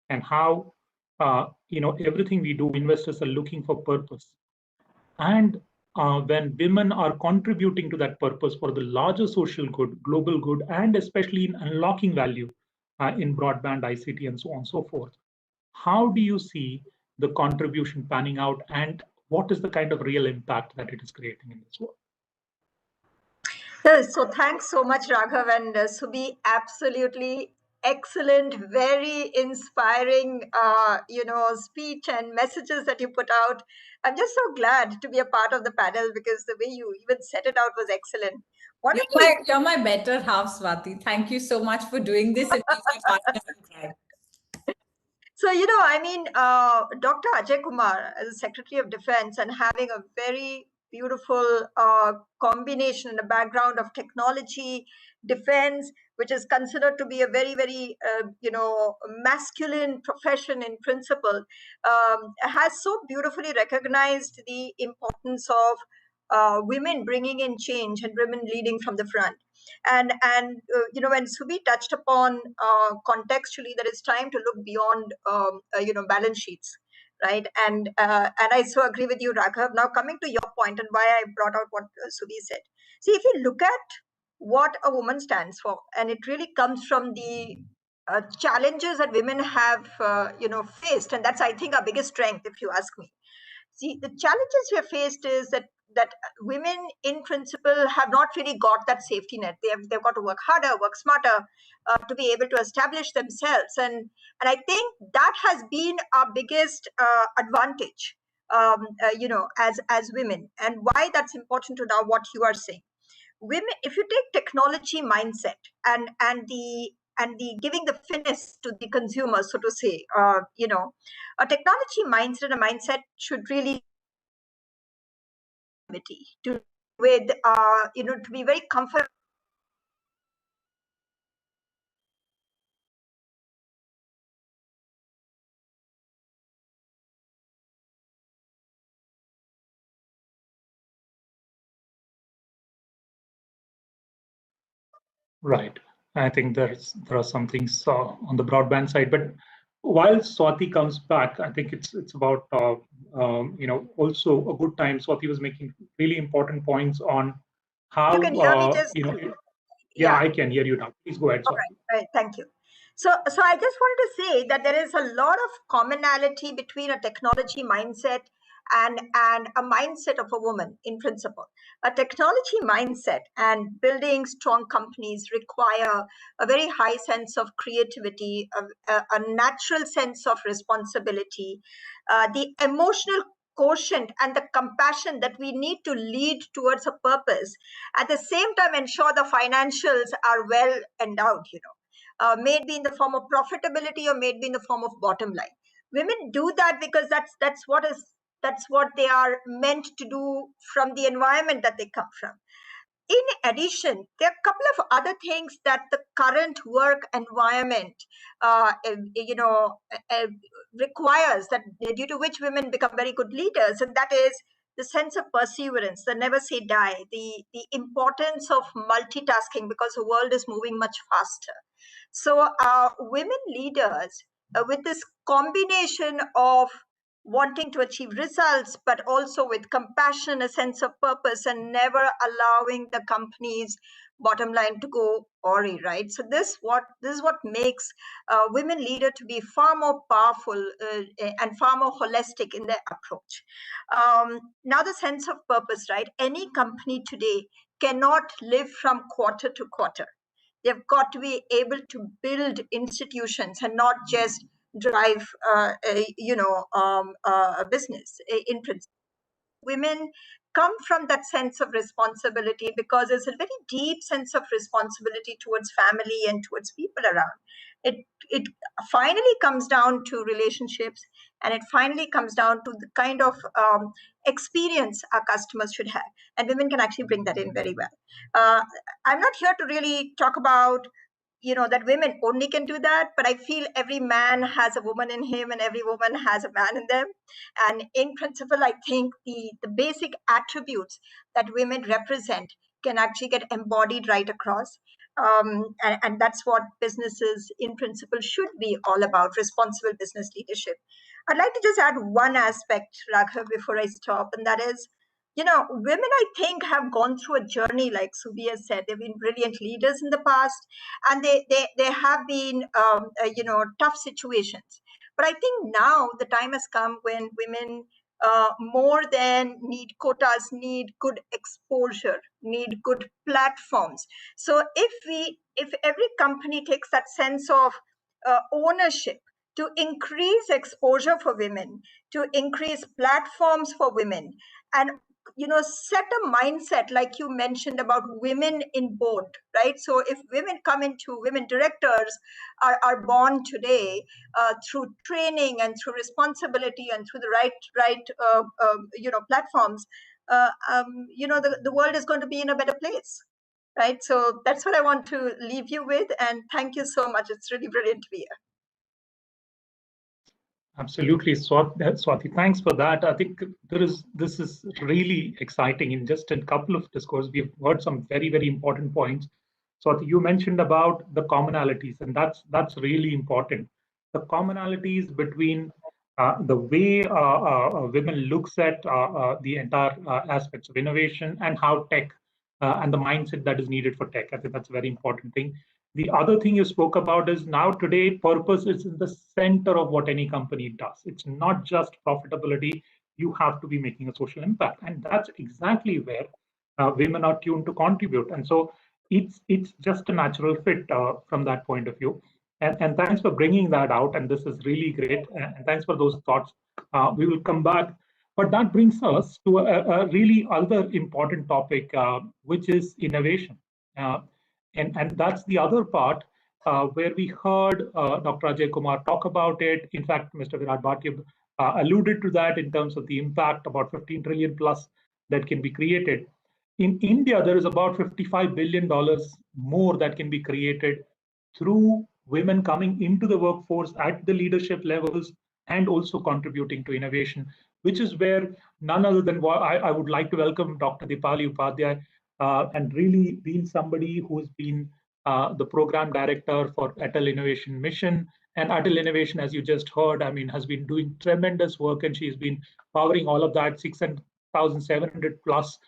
and how everything we do, investors are looking for purpose. And when women are contributing to that purpose for the larger social good, global good, and especially in unlocking value in broadband, ICT, and so on and so forth, how do you see the contribution panning out, and what is the kind of real impact that it is creating in this world? So thanks so much, Raghav and Subhi. Absolutely excellent, very inspiring, speech and messages that you put out. I'm just so glad to be a part of the panel because the way you even set it out was excellent. You're my better half, Swati. Thank you so much for doing this. It makes my partner cry. So, Dr. Ajay Kumar as Secretary of Defense and having a very beautiful combination and a background of technology, defense, which is considered to be a very, very, masculine profession in principle, has so beautifully recognized the importance of women bringing in change and women leading from the front. And when Subhi touched upon contextually that it's time to look beyond balance sheets, right? And I so agree with you, Raghav. Now coming to your point and why I brought out what Subhi said. See, if you look at what a woman stands for, and it really comes from the challenges that women have faced, and that's, I think, our biggest strength, if you ask me. See, the challenges we have faced is that women in principle have not really got that safety net. They've got to work harder, work smarter to be able to establish themselves. And I think that has been our biggest advantage, as women, and why that's important to now what you are saying. Women, if you take technology mindset and the giving the fitness to the consumer, so to say, a technology mindset, a mindset should really to with to be very comfortable. Right. I think there are some things on the broadband side, but while Swati comes back, I think it's about also a good time. Swati was making really important points on how You can hear me just yeah, I can hear you now. Please go ahead, Swati. Right, thank you. So I just wanted to say that there is a lot of commonality between a technology mindset and a mindset of a woman in principle. A technology mindset and building strong companies require a very high sense of creativity, a natural sense of responsibility, the emotional quotient and the compassion that we need to lead towards a purpose. At the same time, ensure the financials are well endowed, may it be in the form of profitability or may it be in the form of bottom line. Women do that because that's what they are meant to do from the environment that they come from. In addition, there are a couple of other things that the current work environment, requires, that due to which women become very good leaders, and that is the sense of perseverance, the never say die, the importance of multitasking because the world is moving much faster. So women leaders with this combination of wanting to achieve results, but also with compassion, a sense of purpose, and never allowing the company's bottom line to go awry, right? So this is what makes women leader to be far more powerful and far more holistic in their approach. Now the sense of purpose, right? Any company today cannot live from quarter to quarter. They've got to be able to build institutions and not just drive, a business in principle. Women come from that sense of responsibility because there's a very deep sense of responsibility towards family and towards people around. It finally comes down to relationships, and it finally comes down to the kind of experience our customers should have, and women can actually bring that in very well. I'm not here to really talk about that women only can do that, but I feel every man has a woman in him and every woman has a man in them. And in principle, I think the basic attributes that women represent can actually get embodied right across. And that's what businesses in principle should be all about: responsible business leadership. I'd like to just add one aspect, Raghav, before I stop, and that is, women, I think, have gone through a journey, like Subi has said. They've been brilliant leaders in the past, and they have been, tough situations. But I think now the time has come when women, more than need quotas, need good exposure, need good platforms. So if every company takes that sense of ownership to increase exposure for women, to increase platforms for women, and set a mindset like you mentioned about women in board, right? So if women directors are born today through training and through responsibility and through the right platforms, the world is going to be in a better place, right? So that's what I want to leave you with, and thank you so much. It's really brilliant to be here. Absolutely, Swati. Thanks for that. I think this is really exciting. In just a couple of discourses, we've heard some very, very important points. Swati, you mentioned about the commonalities, and that's really important. The commonalities between the way women looks at the entire aspects of innovation and how tech and the mindset that is needed for tech. I think that's a very important thing. The other thing you spoke about is now today, purpose is in the center of what any company does. It's not just profitability. You have to be making a social impact. And that's exactly where women are tuned to contribute. And so it's just a natural fit from that point of view. And thanks for bringing that out. And this is really great. And thanks for those thoughts. We will come back. But that brings us to a really other important topic, which is innovation. And that's the other part where we heard Dr. Ajay Kumar talk about it. In fact, Mr. Virat Bhatia alluded to that in terms of the impact, about 15 trillion plus that can be created. In India, there is about $55 billion more that can be created through women coming into the workforce at the leadership levels and also contributing to innovation, which is where none other than I would like to welcome Dr. Deepali Upadhyay, and really been somebody who's been the program director for Atal Innovation Mission. And Atal Innovation, as you just heard, has been doing tremendous work, and she's been powering all of that, 6,700 plus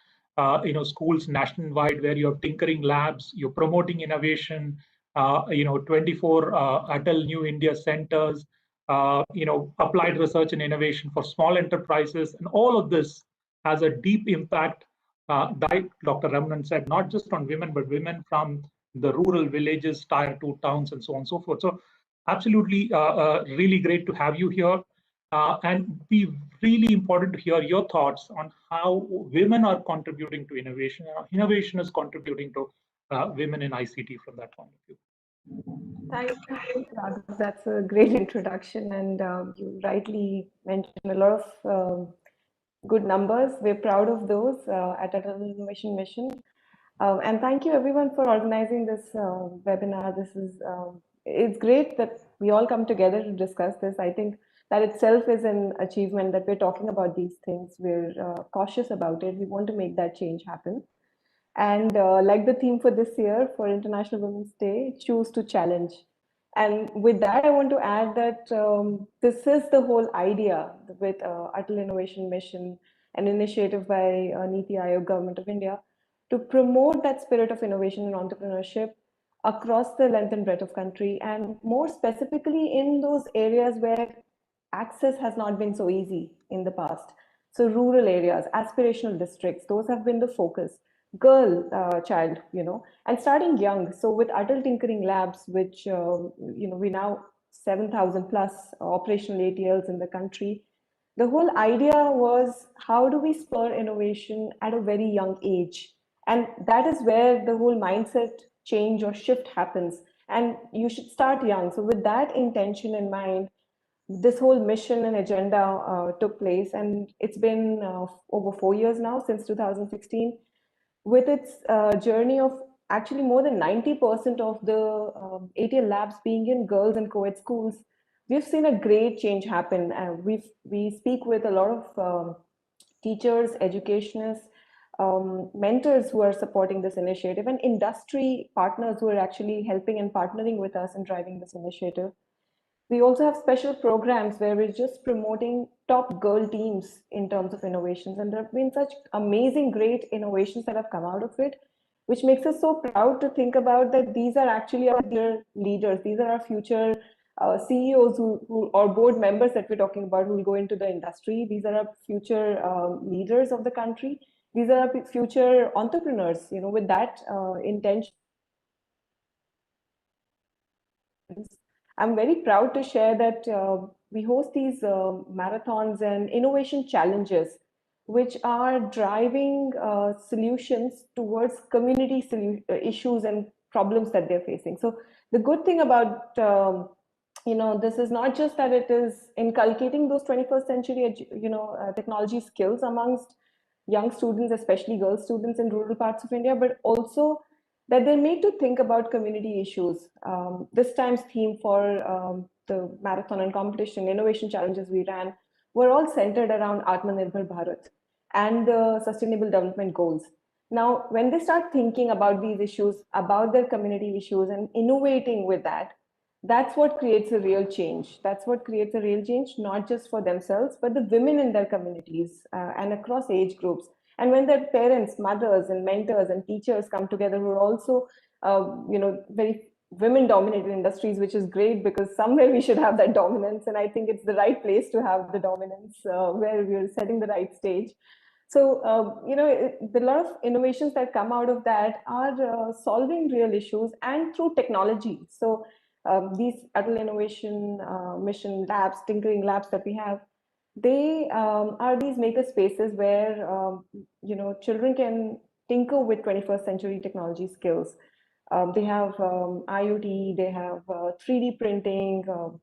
schools nationwide, where you're tinkering labs, you're promoting innovation, 24 Atal New India centers, applied research and innovation for small enterprises, and all of this has a deep impact, like Dr. Ramanan said, not just on women, but women from the rural villages, tier 2 towns, and so on and so forth. So absolutely really great to have you here. And be really important to hear your thoughts on how women are contributing to innovation. Innovation is contributing to women in ICT from that point of view. Thank you, Raghav. That's a great introduction, and you rightly mentioned a lot of good numbers. We're proud of those at Atal Innovation Mission. And thank you everyone for organizing this webinar. This is, it's great that we all come together to discuss this. I think that itself is an achievement that we're talking about these things. We're cautious about it. We want to make that change happen. And like the theme for this year for International Women's Day, choose to challenge. And with that, I want to add that this is the whole idea with Atal Innovation Mission, an initiative by NITI Aayog, Government of India, to promote that spirit of innovation and entrepreneurship across the length and breadth of country, and more specifically in those areas where access has not been so easy in the past. So rural areas, aspirational districts, those have been the focus. Girl child, and starting young. So with Atal Tinkering Labs, which we now 7,000 plus operational ATLs in the country. The whole idea was, how do we spur innovation at a very young age? And that is where the whole mindset change or shift happens. And you should start young. So with that intention in mind, this whole mission and agenda took place. And it's been over 4 years now, since 2016, with its journey of actually more than 90% of the ATL labs being in girls and co-ed schools. We've seen a great change happen. We speak with a lot of teachers, educationists, mentors who are supporting this initiative, and industry partners who are actually helping and partnering with us in driving this initiative. We also have special programs where we're just promoting top girl teams in terms of innovations. And there have been such amazing, great innovations that have come out of it, which makes us so proud to think about that these are actually our leaders. These are our future CEOs or board members that we're talking about who will go into the industry. These are our future leaders of the country. These are our future entrepreneurs, with that intention. I'm very proud to share that we host these marathons and innovation challenges, which are driving solutions towards community issues and problems that they're facing. So the good thing about this is not just that it is inculcating those 21st century technology skills amongst young students, especially girl students in rural parts of India, but also that they're made to think about community issues. This time's theme for the marathon and competition innovation challenges we ran were all centered around Atmanirbhar Bharat and the Sustainable Development Goals. Now, when they start thinking about these issues, about their community issues and innovating with that, that's what creates a real change. That's what creates a real change, not just for themselves, but the women in their communities and across age groups. And when their parents, mothers, and mentors and teachers come together, who are also, very women-dominated industries, which is great because somewhere we should have that dominance. And I think it's the right place to have the dominance where we're setting the right stage. So, the lot of innovations that come out of that are solving real issues and through technology. So these Atal Innovation Mission labs, tinkering labs that we have, they are these maker spaces where children can tinker with 21st century technology skills. They have IoT, they have 3D printing, AR,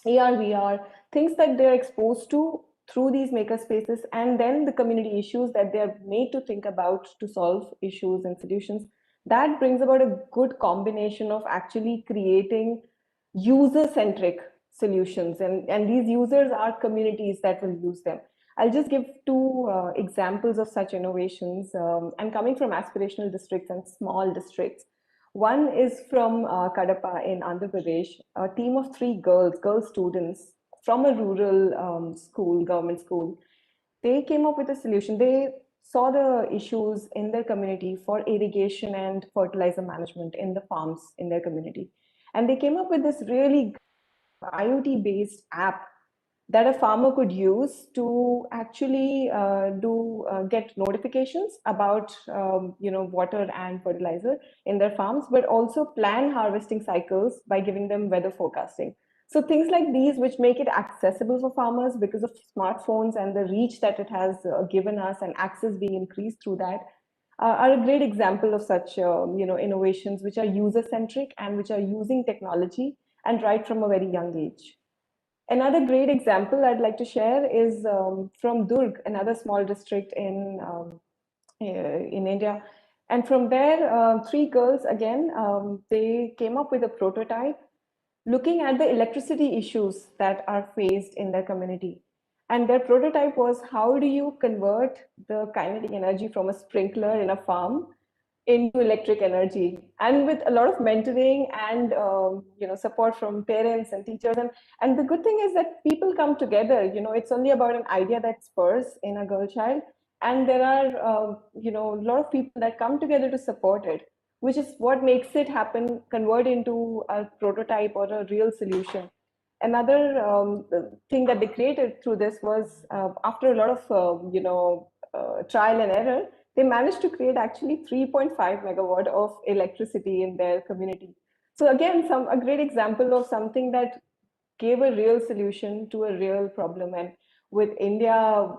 VR, things that they're exposed to through these maker spaces, and then the community issues that they're made to think about to solve issues and solutions. That brings about a good combination of actually creating user-centric solutions, and these users are communities that will use them. I'll just give two examples of such innovations. I'm coming from aspirational districts and small districts. One is from Kadapa in Andhra Pradesh, a team of 3 girl students from a rural school, government school. They came up with a solution. They saw the issues in their community for irrigation and fertilizer management in the farms in their community. And they came up with this really IoT-based app that a farmer could use to actually get notifications about water and fertilizer in their farms, but also plan harvesting cycles by giving them weather forecasting. So things like these, which make it accessible for farmers because of smartphones and the reach that it has given us and access being increased through that, are a great example of such innovations which are user-centric and which are using technology and right from a very young age. Another great example I'd like to share is from Durg, another small district in India. And from there, 3 girls, again, they came up with a prototype looking at the electricity issues that are faced in their community. And their prototype was, how do you convert the kinetic energy from a sprinkler in a farm into electric energy? And with a lot of mentoring and support from parents and teachers. And the good thing is that people come together. It's only about an idea that spurs in a girl child. And there are a lot of people that come together to support it, which is what makes it happen, convert into a prototype or a real solution. Another thing that they created through this was, after a lot of trial and error, they managed to create actually 3.5 megawatt of electricity in their community. So again, a great example of something that gave a real solution to a real problem. And with India,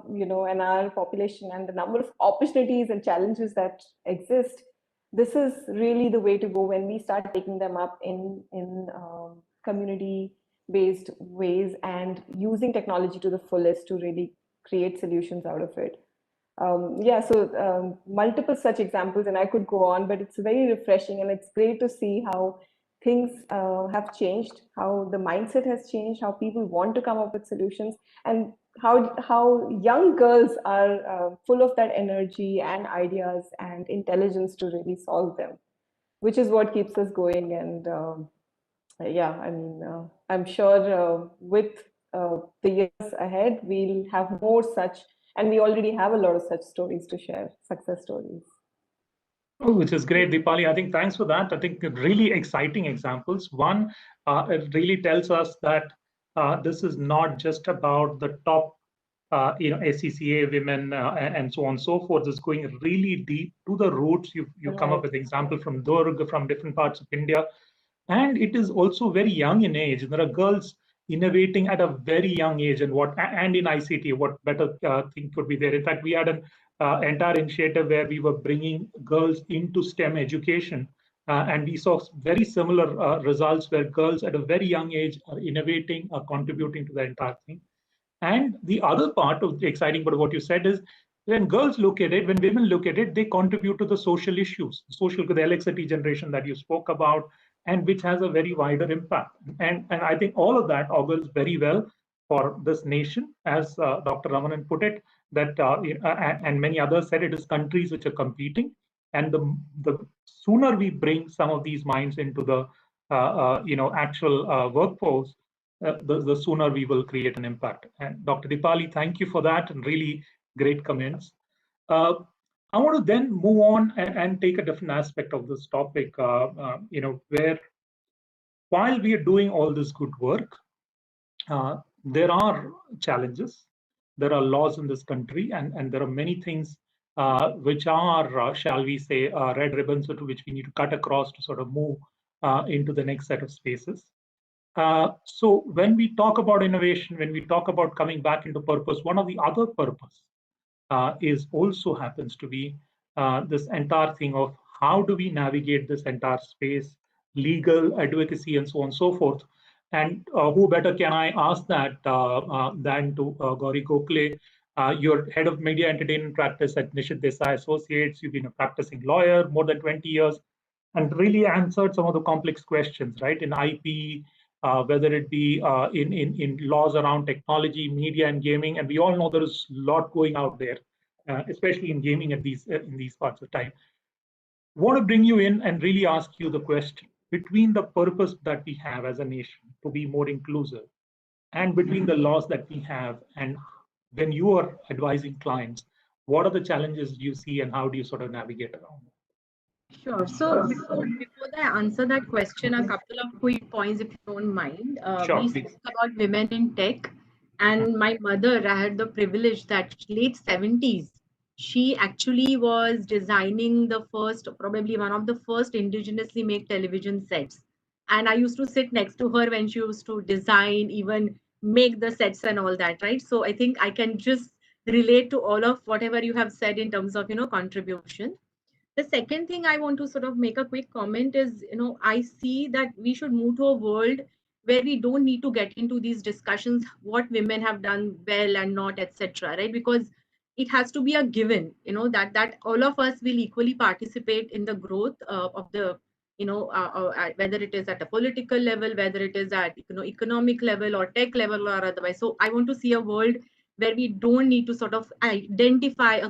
and our population and the number of opportunities and challenges that exist, this is really the way to go when we start taking them up in community-based ways and using technology to the fullest to really create solutions out of it. Multiple such examples, and I could go on, but it's very refreshing, and it's great to see how things have changed, how the mindset has changed, how people want to come up with solutions, and how young girls are full of that energy and ideas and intelligence to really solve them, which is what keeps us going. And I'm sure with the years ahead, we'll have more such, and we already have a lot of such stories to share, success stories. Oh, which is great, Deepali. I think thanks for that. I think really exciting examples. One, it really tells us that this is not just about the top, SCCA women and so on and so forth. It's going really deep to the roots. You come up with example from Durg, from different parts of India, and it is also very young in age. There are girls innovating at a very young age, and in ICT, what better thing could be there? In fact, we had an entire initiative where we were bringing girls into STEM education, and we saw very similar results where girls at a very young age are innovating, are contributing to the entire thing. And the other part of the exciting part of what you said is when girls look at it, when women look at it, they contribute to the social issues, the LXT generation that you spoke about, and which has a very wider impact. And I think all of that augurs very well for this nation, as Dr. Ramanan put it, that and many others said, it is countries which are competing, and the sooner we bring some of these minds into the actual workforce, the sooner we will create an impact. And Dr. Deepali, thank you for that, and really great comments. I want to then move on and take a different aspect of this topic, where while we are doing all this good work, there are challenges. There are laws in this country, and there are many things which are, shall we say, red ribbons which we need to cut across to sort of move into the next set of spaces. So when we talk about innovation, when we talk about coming back into purpose, one of the other purpose is also happens to be this entire thing of how do we navigate this entire space, legal advocacy, and so on and so forth. And who better can I ask that than to Gauri Gokhale. You're head of media entertainment practice at Nishit Desai Associates. You've been a practicing lawyer more than 20 years and really answered some of the complex questions, right, in IP, whether it be in laws around technology, media, and gaming. And we all know there is a lot going out there, especially in gaming in these parts of time. Want to bring you in and really ask you the question between the purpose that we have as a nation to be more inclusive and between the laws that we have, and when you are advising clients, what are the challenges you see and how do you sort of navigate around? Sure. So before I answer that question, a couple of quick points, if you don't mind. Sure, we please. spoke about women in tech, and my mother, I had the privilege that late 70s, she actually was designing the first, probably one of the first indigenously made television sets. And I used to sit next to her when she used to design, even make the sets and all that, right? So I think I can just relate to all of whatever you have said in terms of, contribution. The second thing I want to sort of make a quick comment is, I see that we should move to a world where we don't need to get into these discussions, what women have done well and not, etc. Right? Because it has to be a given, that all of us will equally participate in the growth of the, whether it is at a political level, whether it is at, economic level or tech level or otherwise. So I want to see a world where we don't need to sort of identify a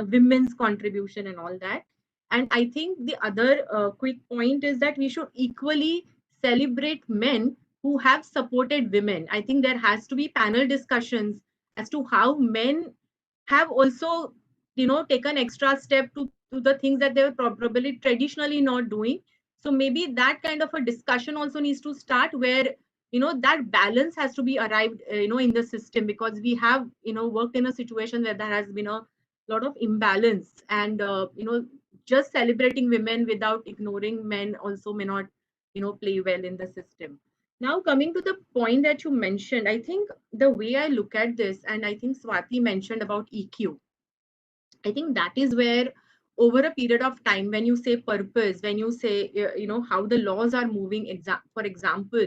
women's contribution and all that. And I think the other quick point is that we should equally celebrate men who have supported women. I think there has to be panel discussions as to how men have also, taken extra step to the things that they were probably traditionally not doing. So maybe that kind of a discussion also needs to start where, that balance has to be arrived, in the system, because we have, worked in a situation where there has been a lot of imbalance, and, just celebrating women without ignoring men also may not, play well in the system. Now, coming to the point that you mentioned, I think the way I look at this, and I think Swati mentioned about EQ, I think that is where over a period of time, when you say purpose, when you say, how the laws are moving, for example,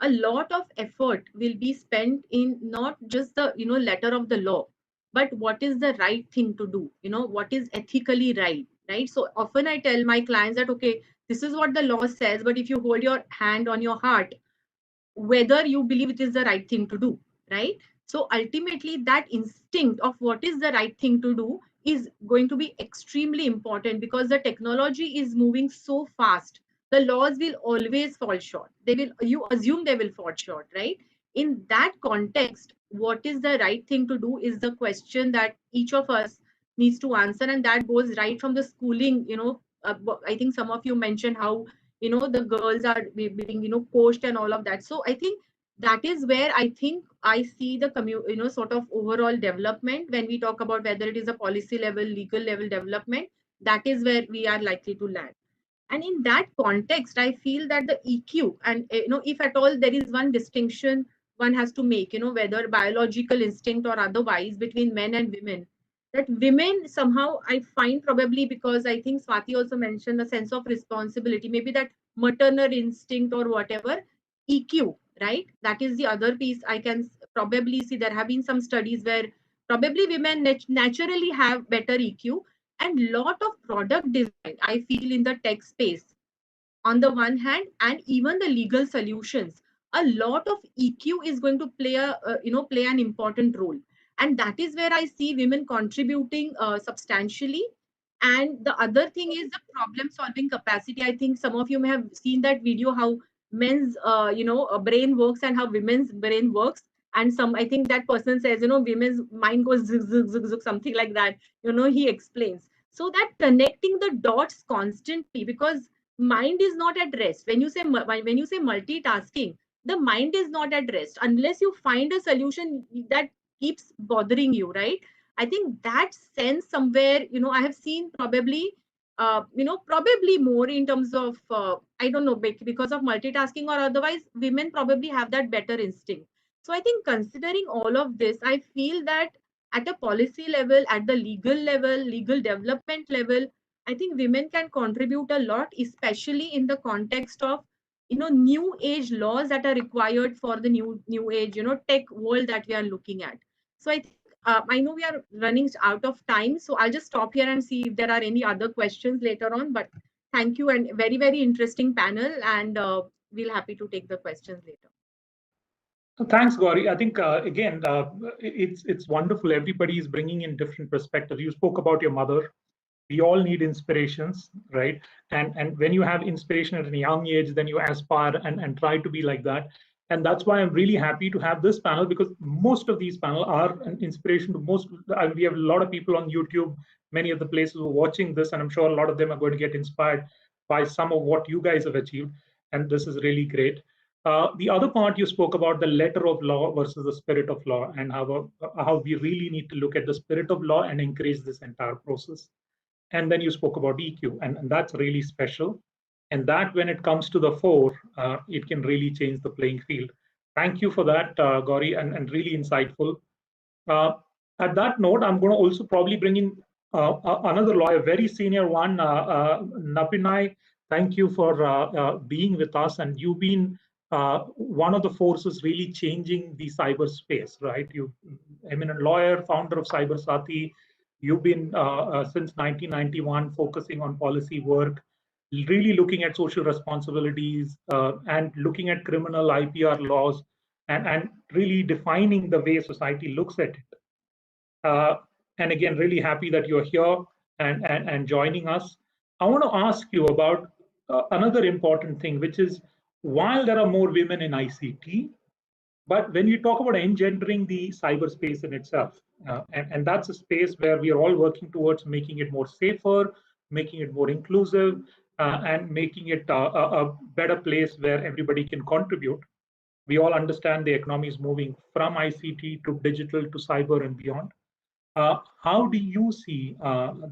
a lot of effort will be spent in not just the, letter of the law, but what is the right thing to do, what is ethically right, right? So often I tell my clients that, okay, this is what the law says, but if you hold your hand on your heart, whether you believe it is the right thing to do, right? So ultimately, that instinct of what is the right thing to do is going to be extremely important, because the technology is moving so fast. The laws will always fall short. You assume they will fall short, right? In that context, what is the right thing to do is the question that each of us needs to answer. And that goes right from the schooling, I think some of you mentioned how the girls are being coached and all of that. So I think that is where I think I see the sort of overall development. When we talk about whether it is a policy level, legal level development, that is where we are likely to land. And in that context, I feel that the EQ, and if at all there is one distinction one has to make, whether biological instinct or otherwise, between men and women, that women somehow, I find, probably because I think Swati also mentioned a sense of responsibility, maybe that maternal instinct or whatever, EQ, right? That is the other piece. I can probably see there have been some studies where probably women naturally have better EQ, and lot of product design, I feel, in the tech space on the one hand, and even the legal solutions, a lot of EQ is going to play play an important role. And that is where I see women contributing substantially. And the other thing is the problem solving capacity. I think some of you may have seen that video, how men's brain works and how women's brain works. And I think that person says, women's mind goes zig, zig, zig, zig, something like that. He explains. So that connecting the dots constantly, because mind is not at rest. When you say multitasking, the mind is not at rest unless you find a solution that keeps bothering you, right? I think that sense somewhere, I have seen probably probably more in terms of I don't know, because of multitasking or otherwise, women probably have that better instinct. So I think considering all of this, I feel that at a policy level, at the legal level, legal development level, I think women can contribute a lot, especially in the context of new age laws that are required for the new age tech world that we are looking at. So I think I know we are running out of time, so I'll just stop here and see if there are any other questions later on. But thank you, and very, very interesting panel, and we'll happy to take the questions later. Thanks, Gauri. I think again, it's wonderful. Everybody is bringing in different perspectives. You spoke about your mother. We all need inspirations, right? And when you have inspiration at a young age, then you aspire and try to be like that. And that's why I'm really happy to have this panel, because most of these panels are an inspiration to most. We have a lot of people on YouTube, many of the places who are watching this, and I'm sure a lot of them are going to get inspired by some of what you guys have achieved. And this is really great. The other part you spoke about, the letter of law versus the spirit of law, and how we really need to look at the spirit of law and encourage this entire process. And then you spoke about EQ, and that's really special. And that, when it comes to the fore, it can really change the playing field. Thank you for that, Gauri, and really insightful. At that note, I'm going to also probably bring in another lawyer, very senior one, Napinai. Thank you for being with us, and you've been one of the forces really changing the cyberspace, right? You eminent lawyer, founder of CyberSathi. You've been since 1991 focusing on policy work, really looking at social responsibilities and looking at criminal IPR laws, and really defining the way society looks at it. And again, really happy that you're here and joining us. I want to ask you about another important thing, which is, while there are more women in ICT, but when you talk about engendering the cyberspace in itself, and that's a space where we are all working towards making it more safer, making it more inclusive, and making it a better place where everybody can contribute. We all understand the economy is moving from ICT to digital to cyber and beyond. How do you see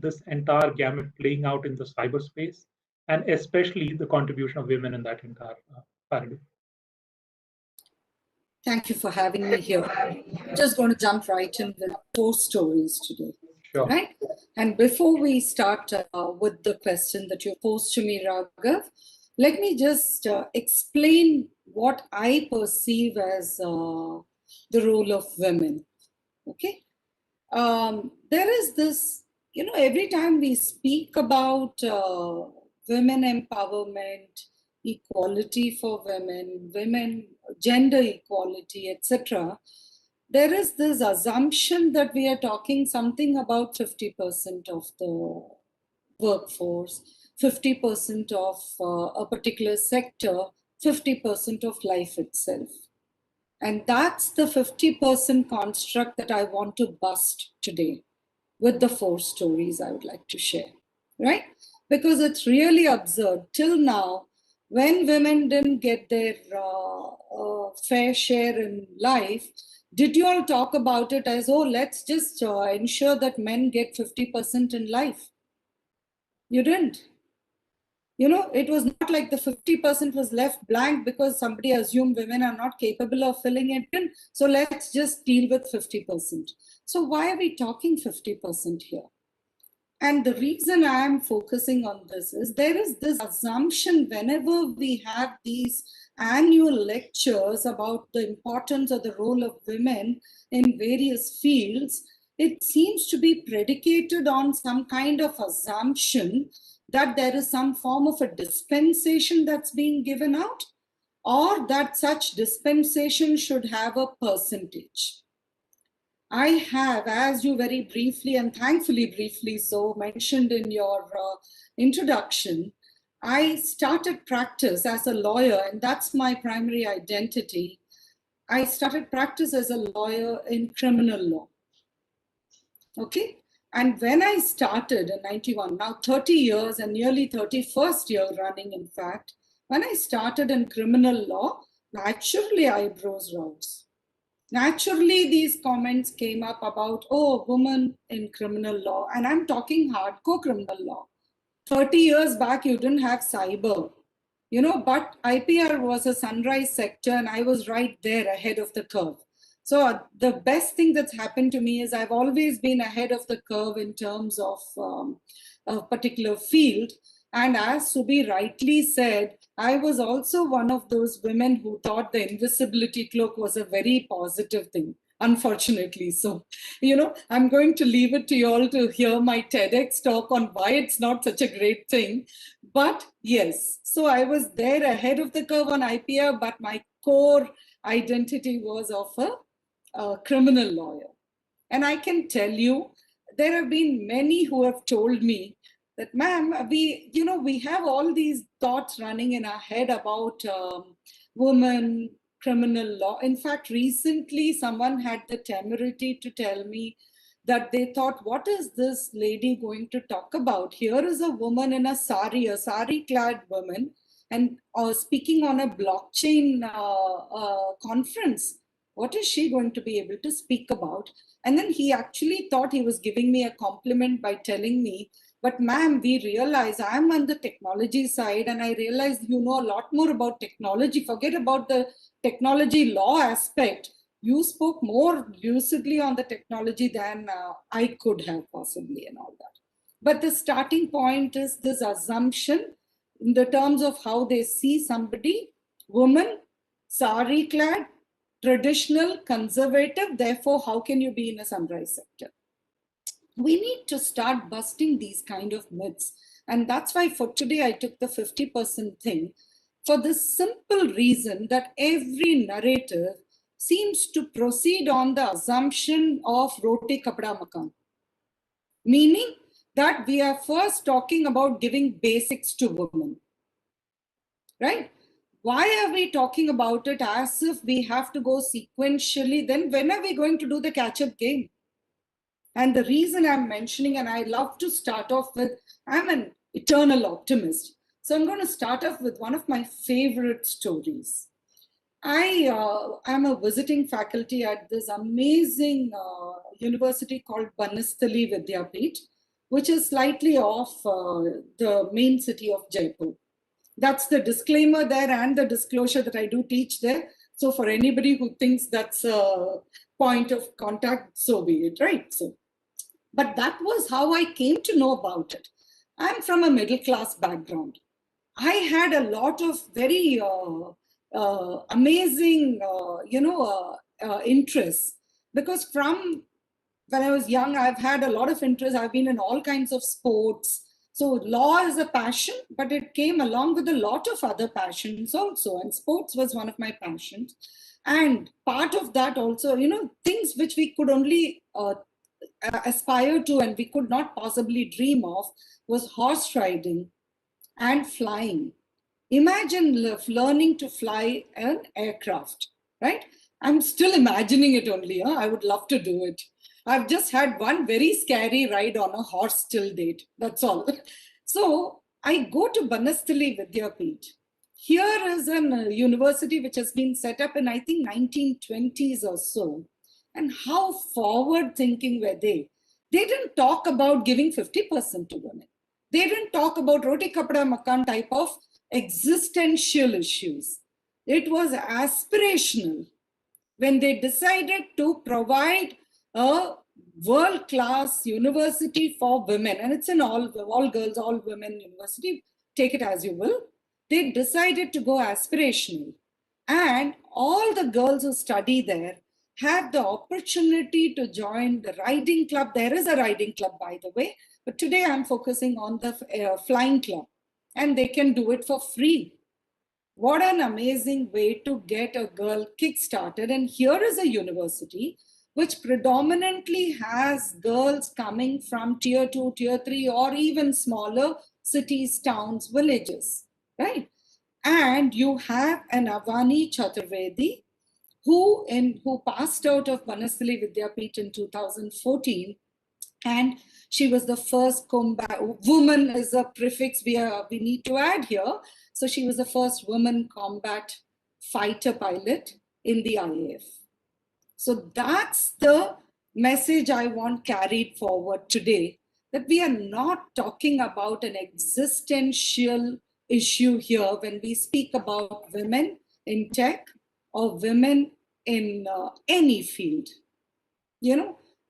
this entire gamut playing out in the cyberspace, and especially the contribution of women in that entire paradigm? Thank you for having me here. Just going to jump right in with 4 stories today. Sure. Right? And before we start with the question that you posed to me, Raghav, let me just explain what I perceive as the role of women. Okay? There is this, every time we speak about women empowerment, equality for women, gender equality, etc., there is this assumption that we are talking something about 50% of the workforce, 50% of a particular sector, 50% of life itself. And that's the 50% construct that I want to bust today with the 4 stories I would like to share, right? Because it's really absurd. Till now, when women didn't get their fair share in life, did you all talk about it as, oh, let's just ensure that men get 50% in life? You didn't. It was not like the 50% was left blank because somebody assumed women are not capable of filling it in. So let's just deal with 50%. So why are we talking 50% here? And the reason I am focusing on this is there is this assumption whenever we have these annual lectures about the importance of the role of women in various fields, it seems to be predicated on some kind of assumption that there is some form of a dispensation that's being given out, or that such dispensation should have a percentage. I have, as you very briefly and thankfully briefly so mentioned in your introduction, I started practice as a lawyer, and that's my primary identity. I started practice as a lawyer in criminal law. Okay? And when I started in 91, now 30 years and nearly 31st year running, in fact, when I started in criminal law, naturally eyebrows rose. Naturally, these comments came up about, oh, women in criminal law. And I'm talking hardcore criminal law. 30 years back, you didn't have cyber, but IPR was a sunrise sector and I was right there ahead of the curve. So the best thing that's happened to me is I've always been ahead of the curve in terms of a particular field. And as Subi rightly said, I was also one of those women who thought the invisibility cloak was a very positive thing, unfortunately. So, I'm going to leave it to you all to hear my TEDx talk on why it's not such a great thing. But yes, so I was there ahead of the curve on IPR, but my core identity was of a criminal lawyer. And I can tell you, there have been many who have told me that, ma'am, we have all these thoughts running in our head about women, criminal law. In fact, recently someone had the temerity to tell me that they thought, what is this lady going to talk about? Here is a woman in a sari-clad woman, and speaking on a blockchain conference. What is she going to be able to speak about? And then he actually thought he was giving me a compliment by telling me, but ma'am, we realize I'm on the technology side and I realize you know a lot more about technology. Forget about the technology law aspect. You spoke more lucidly on the technology than I could have possibly and all that. But the starting point is this assumption in the terms of how they see somebody, woman, sari-clad, traditional, conservative, therefore, how can you be in a sunrise sector? We need to start busting these kind of myths. And that's why for today, I took the 50% thing for the simple reason that every narrative seems to proceed on the assumption of roti kapda makan. Meaning that we are first talking about giving basics to women, right? Why are we talking about it as if we have to go sequentially? Then when are we going to do the catch-up game? And the reason I'm mentioning, and I love to start off with, I'm an eternal optimist. So I'm going to start off with one of my favorite stories. I am a visiting faculty at this amazing university called Banastali Vidyapeeth, which is slightly off the main city of Jaipur. That's the disclaimer there and the disclosure that I do teach there. So for anybody who thinks that's a point of contact, so be it, right? So, but that was how I came to know about it. I'm from a middle class background. I had a lot of very amazing, interests, because from when I was young, I've had a lot of interest. I've been in all kinds of sports. So law is a passion, but it came along with a lot of other passions also. And sports was one of my passions. And part of that also, things which we could only aspire to and we could not possibly dream of was horse riding and flying. Imagine learning to fly an aircraft, right? I'm still imagining it only. I would love to do it. I've just had one very scary ride on a horse till date. That's all. So I go to Banasthali Vidyapeeth. Here is a university which has been set up in, I think, 1920s or so. And how forward thinking were they? They didn't talk about giving 50% to women. They didn't talk about roti kapda makan type of existential issues. It was aspirational. When they decided to provide a world-class university for women, and it's an all girls, all women university, take it as you will, they decided to go aspirational. And all the girls who study there had the opportunity to join the riding club. There is a riding club, by the way, but today I'm focusing on the flying club, and they can do it for free. What an amazing way to get a girl kick-started. And here is a university which predominantly has girls coming from tier 2, tier 3, or even smaller cities, towns, villages, right? And you have an Avani Chaturvedi, who passed out of Banasthali Vidyapeeth in 2014. And she was the first combat, woman is a prefix we need to add here. So she was the first woman combat fighter pilot in the IAF. So that's the message I want carried forward today, that we are not talking about an existential issue here when we speak about women in tech or women in any field.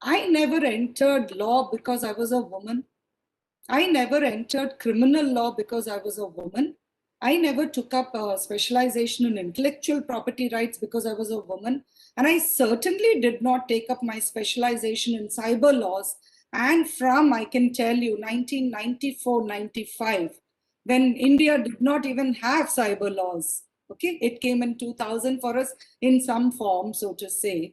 I never entered law because I was a woman. I never entered criminal law because I was a woman. I never took up a specialization in intellectual property rights because I was a woman. And I certainly did not take up my specialization in cyber laws. And from, I can tell you, 1994-95, when India did not even have cyber laws. Okay, it came in 2000 for us in some form, so to say.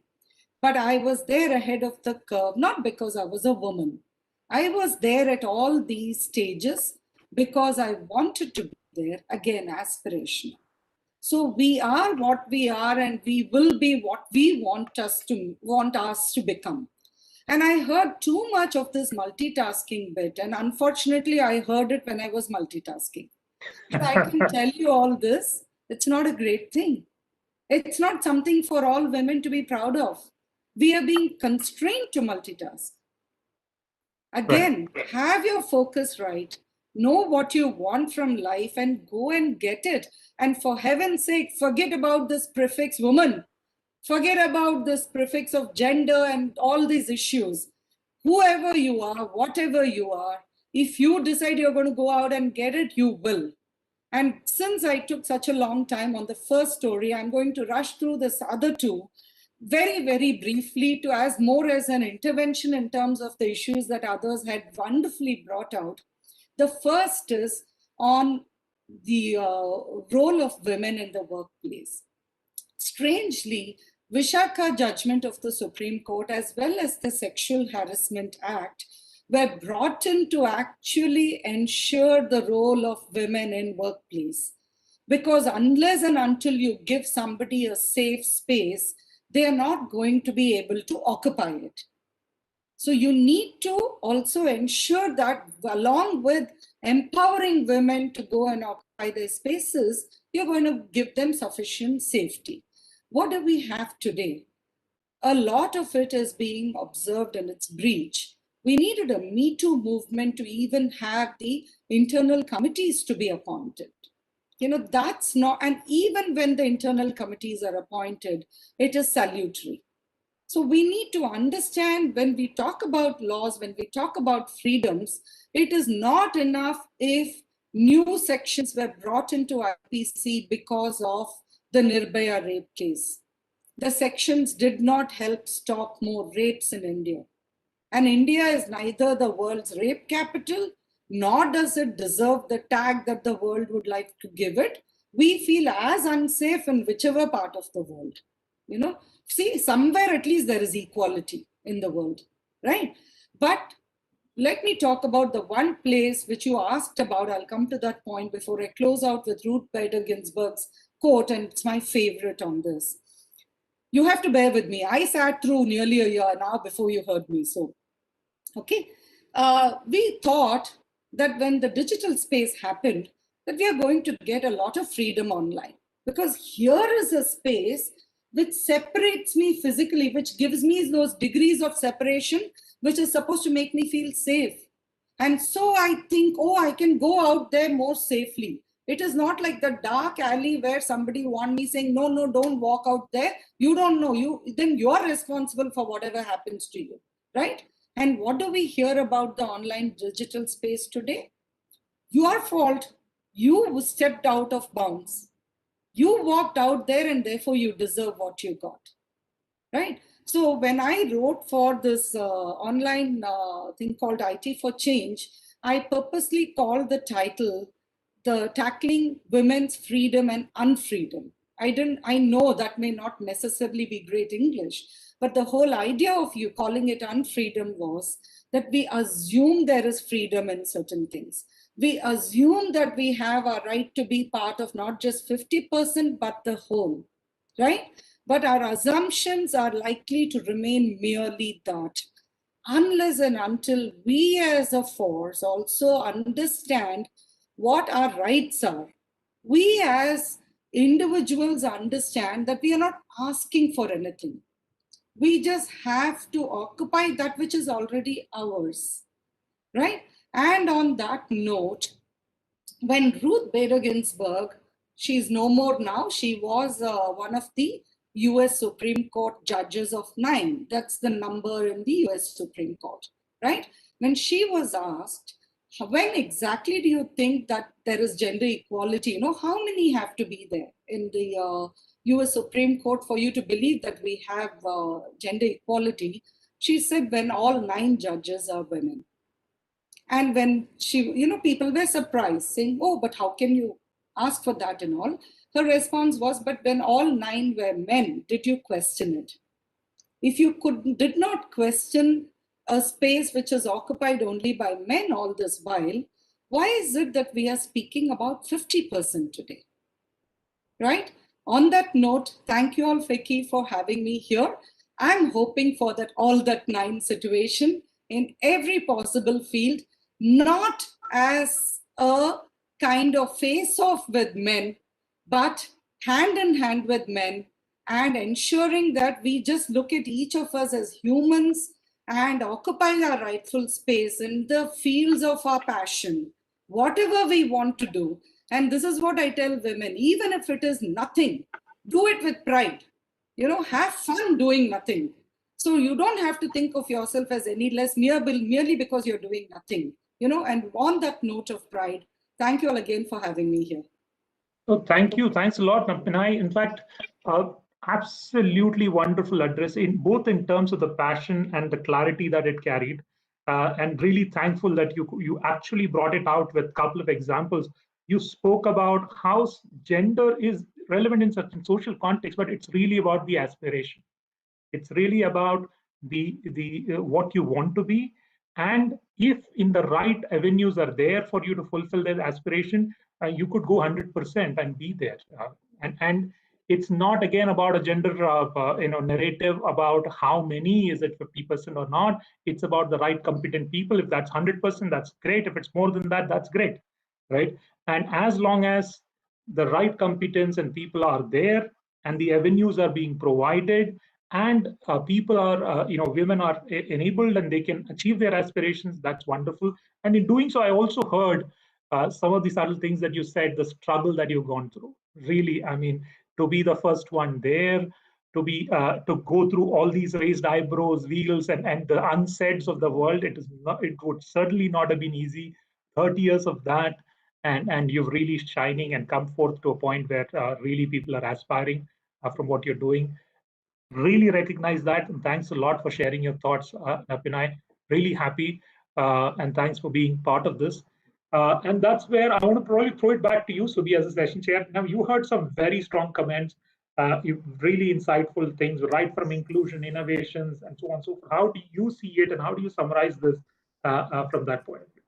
But I was there ahead of the curve, not because I was a woman. I was there at all these stages because I wanted to be there, again, aspirational. So we are what we are, and we will be what we want us to become. And I heard too much of this multitasking bit, and unfortunately, I heard it when I was multitasking. But I can tell you all this, it's not a great thing. It's not something for all women to be proud of. We are being constrained to multitask. Again, have your focus right. Know what you want from life and go and get it. And for heaven's sake, forget about this prefix woman. Forget about this prefix of gender and all these issues. Whoever you are, whatever you are, if you decide you're going to go out and get it, you will. And since I took such a long time on the first story, I'm going to rush through this other two very, very briefly to as more as an intervention in terms of the issues that others had wonderfully brought out. The first is on the role of women in the workplace. Strangely, Vishaka judgment of the Supreme Court as well as the Sexual Harassment Act were brought in to actually ensure the role of women in workplace. Because unless and until you give somebody a safe space, they are not going to be able to occupy it. So you need to also ensure that along with empowering women to go and occupy their spaces, you're going to give them sufficient safety. What do we have today? A lot of it is being observed in its breach. We needed a Me Too movement to even have the internal committees to be appointed. That's not, and even when the internal committees are appointed, it is salutary. So we need to understand when we talk about laws, when we talk about freedoms, it is not enough if new sections were brought into IPC because of the Nirbhaya rape case. The sections did not help stop more rapes in India. And India is neither the world's rape capital, nor does it deserve the tag that the world would like to give it. We feel as unsafe in whichever part of the world. See, somewhere at least there is equality in the world, right? But let me talk about the one place which you asked about. I'll come to that point before I close out with Ruth Bader Ginsburg's quote, and it's my favorite on this. You have to bear with me. I sat through nearly a year now before you heard me. So, okay. We thought that when the digital space happened, that we are going to get a lot of freedom online. Because here is a space which separates me physically, which gives me those degrees of separation, which is supposed to make me feel safe. And so I think, oh, I can go out there more safely. It is not like the dark alley where somebody warned me saying, no, don't walk out there. You don't know, then you're responsible for whatever happens to you, right? And what do we hear about the online digital space today? Your fault. You stepped out of bounds. You walked out there and therefore you deserve what you got, right? So when I wrote for this online thing called IT for Change, I purposely called the title, the Tackling Women's Freedom and Unfreedom. I know that may not necessarily be great English, but the whole idea of you calling it unfreedom was that we assume there is freedom in certain things. We assume that we have a right to be part of not just 50%, but the whole, right? But our assumptions are likely to remain merely that, unless and until we as a force also understand what our rights are. We as individuals understand that we are not asking for anything. We just have to occupy that which is already ours, right? And on that note, when Ruth Bader Ginsburg, she's no more now, she was one of the US Supreme Court judges of 9. That's the number in the US Supreme Court, right? When she was asked, when exactly do you think that there is gender equality? How many have to be there in the US Supreme Court for you to believe that we have gender equality? She said, when all 9 judges are women. And when she, people were surprised, saying, oh, but how can you ask for that and all? Her response was, but when all 9 were men, did you question it? If you did not question a space which is occupied only by men all this while, why is it that we are speaking about 50% today, right? On that note, thank you all, Vicky, for having me here. I'm hoping for that all that 9 situation in every possible field, not as a kind of face-off with men, but hand in hand with men, and ensuring that we just look at each of us as humans and occupy our rightful space in the fields of our passion, whatever we want to do. And this is what I tell women, even if it is nothing, do it with pride. Have fun doing nothing. So you don't have to think of yourself as any less merely because you're doing nothing. And on that note of pride, thank you all again for having me here. Oh, thank you. Thanks a lot, Pinay. In fact, absolutely wonderful address, both in terms of the passion and the clarity that it carried. And really thankful that you actually brought it out with a couple of examples. You spoke about how gender is relevant in certain social context, but it's really about the aspiration. It's really about the what you want to be. And if in the right avenues are there for you to fulfill that aspiration, you could go 100% and be there. And it's not again about a gender narrative about how many, is it 50% or not. It's about the right competent people. If that's 100%, that's great. If it's more than that, that's great, right? And as long as the right competence and people are there and the avenues are being provided, and people are, women are enabled and they can achieve their aspirations, that's wonderful. And in doing so, I also heard some of the subtle things that you said, the struggle that you've gone through. Really, I mean, to be the first one there, to be to go through all these raised eyebrows, wheels, and the unsaids of the world, it would certainly not have been easy. 30 years of that, and you're really shining and come forth to a point where really people are aspiring from what you're doing. Really recognize that, and thanks a lot for sharing your thoughts, Pinay. Really happy, and thanks for being part of this. And that's where I want to probably throw it back to you, Subi, as a session chair. Now, you heard some very strong comments, really insightful things, right from inclusion, innovations, and so on. So how do you see it, and how do you summarize this from that point of view?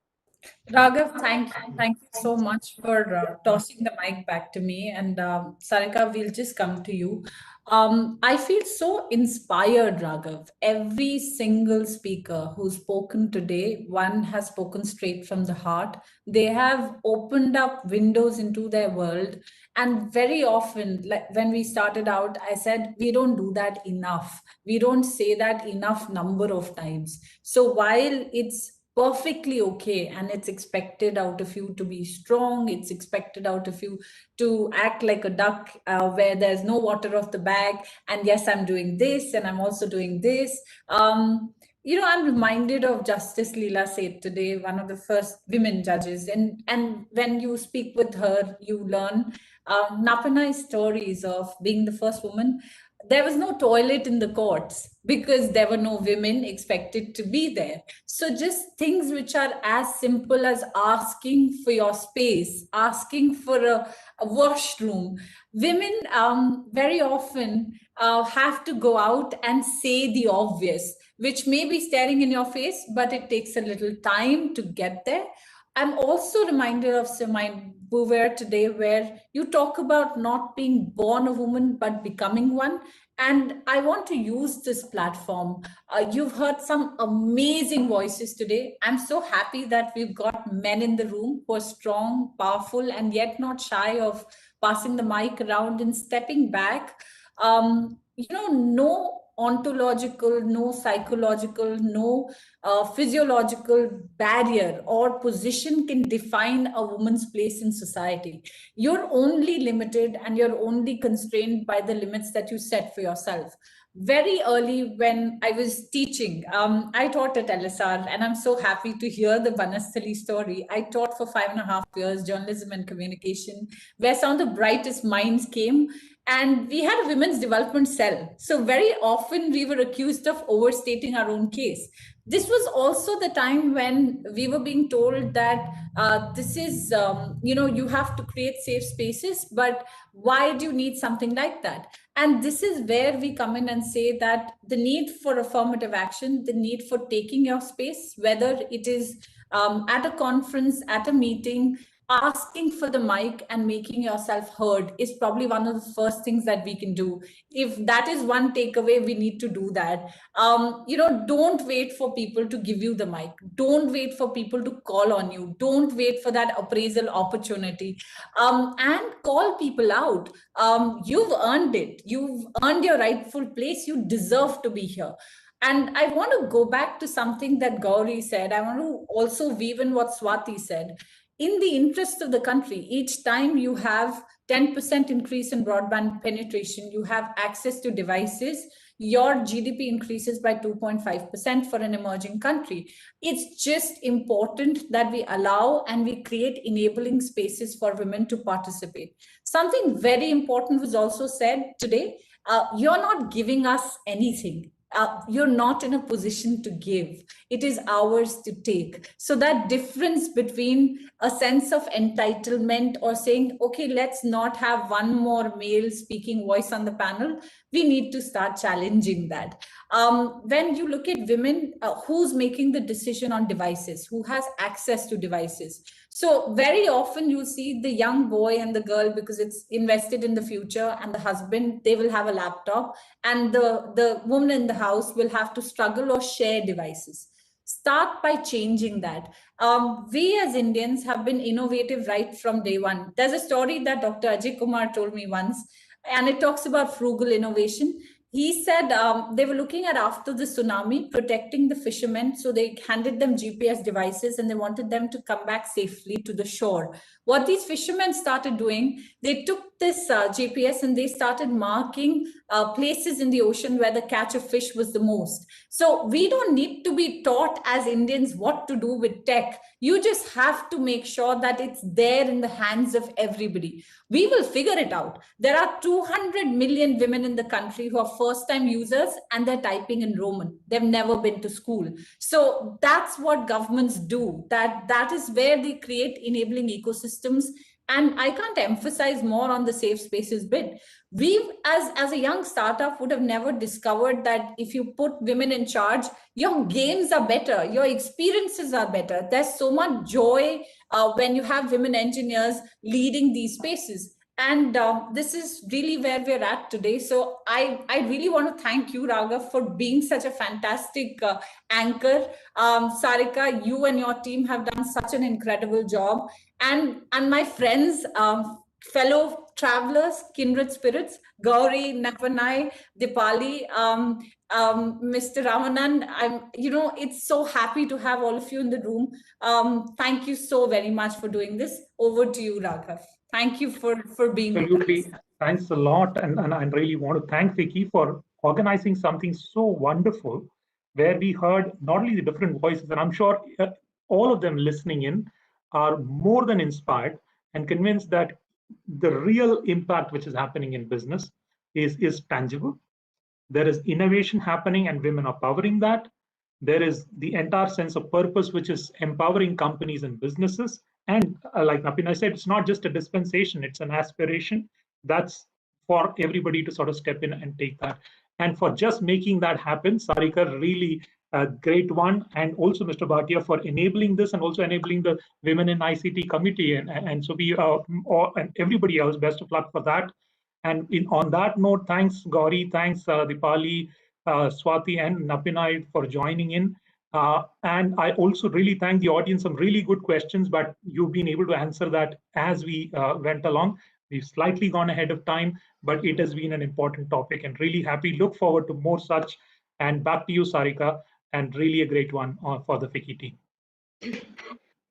Raghav, thank you so much for tossing the mic back to me. And Sarika, we'll just come to you. I feel so inspired, Raghav. Every single speaker who's spoken today, one has spoken straight from the heart. They have opened up windows into their world. And very often, like when we started out, I said, we don't do that enough. We don't say that enough number of times. So while it's perfectly okay and it's expected out of you to be strong, it's expected out of you to act like a duck where there's no water off the bag, and yes, I'm doing this and I'm also doing this. You know, I'm reminded of Justice Leela Seth today, one of the first women judges, and when you speak with her, you learn Napanai's stories of being the first woman. There was no toilet in the courts because there were no women expected to be there. So just things which are as simple as asking for your space, asking for a washroom. Women very often have to go out and say the obvious, which may be staring in your face, but it takes a little time to get there. I'm also reminded of Simone Beauvoir today, where you talk about not being born a woman, but becoming one. And I want to use this platform. You've heard some amazing voices today. I'm so happy that we've got men in the room who are strong, powerful, and yet not shy of passing the mic around and stepping back. You know, no ontological, no psychological, no physiological barrier or position can define a woman's place in society. You're only limited and you're only constrained by the limits that you set for yourself. Very early when I was teaching, I taught at LSR, and I'm so happy to hear the Banasthali story. I taught for 5.5 years journalism and communication, where some of the brightest minds came. And we had a women's development cell. So very often we were accused of overstating our own case. This was also the time when we were being told that this is, you know, you have to create safe spaces, but why do you need something like that? And this is where we come in and say that the need for affirmative action, the need for taking your space, whether it is at a conference, at a meeting, asking for the mic and making yourself heard is probably one of the first things that we can do. If that is one takeaway, we need to do that. You know, don't wait for people to give you the mic. Don't wait for people to call on you. Don't wait for that appraisal opportunity. And call people out. You've earned it. You've earned your rightful place. You deserve to be here. And I want to go back to something that Gauri said. I want to also weave in what Swati said. In the interest of the country, each time you have 10% increase in broadband penetration, you have access to devices, your GDP increases by 2.5% for an emerging country. It's just important that we allow and we create enabling spaces for women to participate. Something very important was also said today. You're not giving us anything. You're not in a position to give. It is ours to take. So that difference between a sense of entitlement or saying, okay, let's not have one more male speaking voice on the panel, we need to start challenging that. When you look at women, who's making the decision on devices, who has access to devices? So very often you see the young boy and the girl, because it's invested in the future, and the husband, they will have a laptop, and the woman in the house will have to struggle or share devices. Start by changing that. We as Indians have been innovative right from day one. There's a story that Dr. Ajay Kumar told me once, and it talks about frugal innovation. he said they were looking at, after the tsunami, protecting the fishermen. So they handed them GPS devices and they wanted them to come back safely to the shore. What these fishermen started doing, they took this GPS and they started marking places in the ocean where the catch of fish was the most. So we don't need to be taught as Indians what to do with tech. You just have to make sure that it's there in the hands of everybody. We will figure it out. There are 200 million women in the country who are first-time users and they're typing in Roman. They've never been to school. So that's what governments do. That is where they create enabling ecosystems. And I can't emphasize more on the safe spaces bit. We, as a young startup, would have never discovered that if you put women in charge, your games are better, your experiences are better. There's so much joy when you have women engineers leading these spaces. And this is really where we're at today. So I really want to thank you, Raghav, for being such a fantastic anchor. Sarika, you and your team have done such an incredible job. And my friends, fellow travelers, kindred spirits, Gauri, Napanai, Dipali, Mr. Ramanan, it's so happy to have all of you in the room. Thank you so very much for doing this. Over to you, Raghav. Thank you for being Absolutely. with us. Thanks a lot. And I really want to thank Vicky for organizing something so wonderful, where we heard not only the different voices, and I'm sure all of them listening in are more than inspired and convinced that the real impact which is happening in business is tangible. There is innovation happening and women are powering that. There is the entire sense of purpose, which is empowering companies and businesses. And like Napina said, it's not just a dispensation, it's an aspiration. That's for everybody to sort of step in and take that. And for just making that happen, Sarika, really a great one. And also Mr. Bhatia for enabling this and also enabling the Women in ICT committee. And so we and everybody else, best of luck for that. And on that note, thanks Gauri, thanks Dipali, Swati and Napinai for joining in. And I also really thank the audience, some really good questions, but you've been able to answer that as we went along. We've slightly gone ahead of time, but it has been an important topic and really happy. Look forward to more such. And back to you, Sarika, and really a great one for the FICCI team.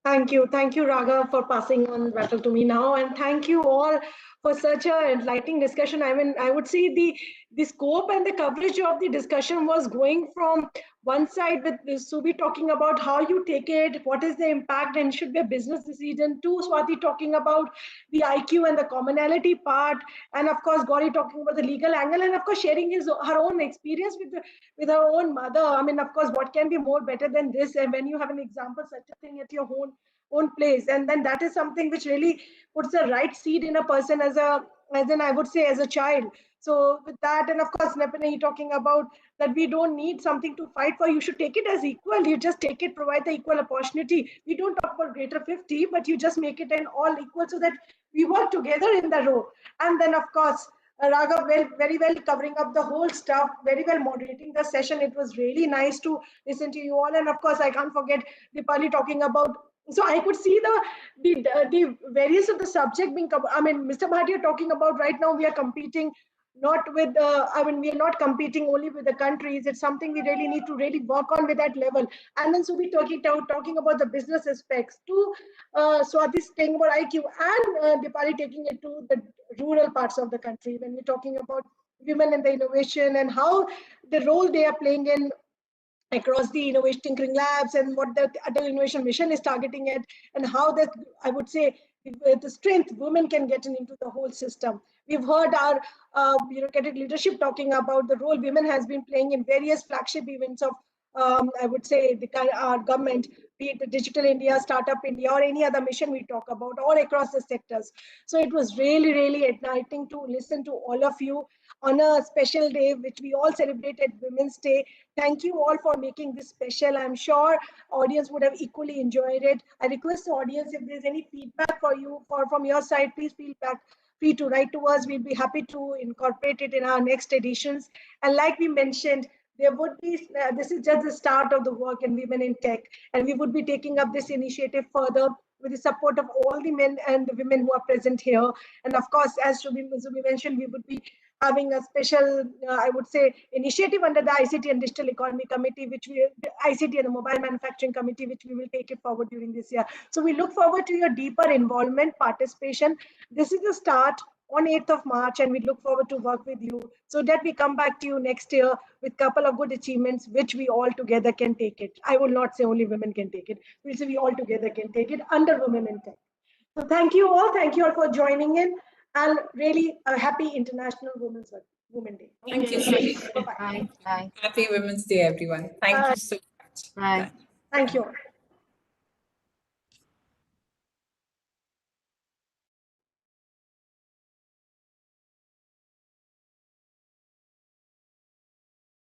Thank you, Raghav, for passing on battle to me now, and thank you all for such a enlightening discussion. I mean, I would say the scope and the coverage of the discussion was going from one side with Subi talking about how you take it, what is the impact, and should be a business decision. To Swati talking about the IQ and the commonality part, and of course Gauri talking about the legal angle, and of course sharing her own experience with her own mother. I mean, of course, what can be more better than this? And when you have an example, such a thing at your own place, and then that is something which really puts the right seed in a person as an I would say as a child. So with that, and of course Napani talking about that we don't need something to fight for, you should take it as equal, you just take it, provide the equal opportunity. We don't talk about greater 50, but you just make it an all equal so that we work together in the row. And then of course Raghav very well covering up the whole stuff, very well moderating the session. It was really nice to listen to you all. And of course I can't forget Dipali talking about, so I could see the various of the subject being covered. I mean, Mr. Bhatia talking about right now we are competing not with, we are not competing only with the countries. It's something we really need to really work on with that level. And then Subi talking about the business aspects, to Swati saying about IQ, and Dipali taking it to the rural parts of the country when we're talking about women and the innovation and how the role they are playing in across the innovation tinkering labs, and what the Atal Innovation Mission is targeting at, and how that, I would say, the strength women can get into the whole system. We've heard our bureaucratic leadership talking about the role women has been playing in various flagship events of, I would say, our government, be it the Digital India, Startup India, or any other mission we talk about, all across the sectors. So it was really, really igniting to listen to all of you on a special day, which we all celebrated Women's Day. Thank you all for making this special. I'm sure audience would have equally enjoyed it. I request the audience, if there's any feedback for you from your side, please feel free to write to us. We'll be happy to incorporate it in our next editions. And like we mentioned, there would be, this is just the start of the work in Women in Tech, and we would be taking up this initiative further with the support of all the men and the women who are present here. And of course, as Subi mentioned, we would be having a special, I would say, initiative under the ICT and Digital Economy Committee, ICT and the Mobile Manufacturing Committee, which we will take it forward during this year. So we look forward to your deeper involvement, participation. This is the start on 8th of March, and we look forward to work with you so that we come back to you next year with a couple of good achievements, which we all together can take it. I will not say only women can take it. We'll say we all together can take it under Women in Tech. So thank you all. Thank you all for joining in, and really a happy International Women's Day. Thank you. Bye-bye. Bye. Happy Women's Day, everyone. Thank you so much. Bye. Thank you all.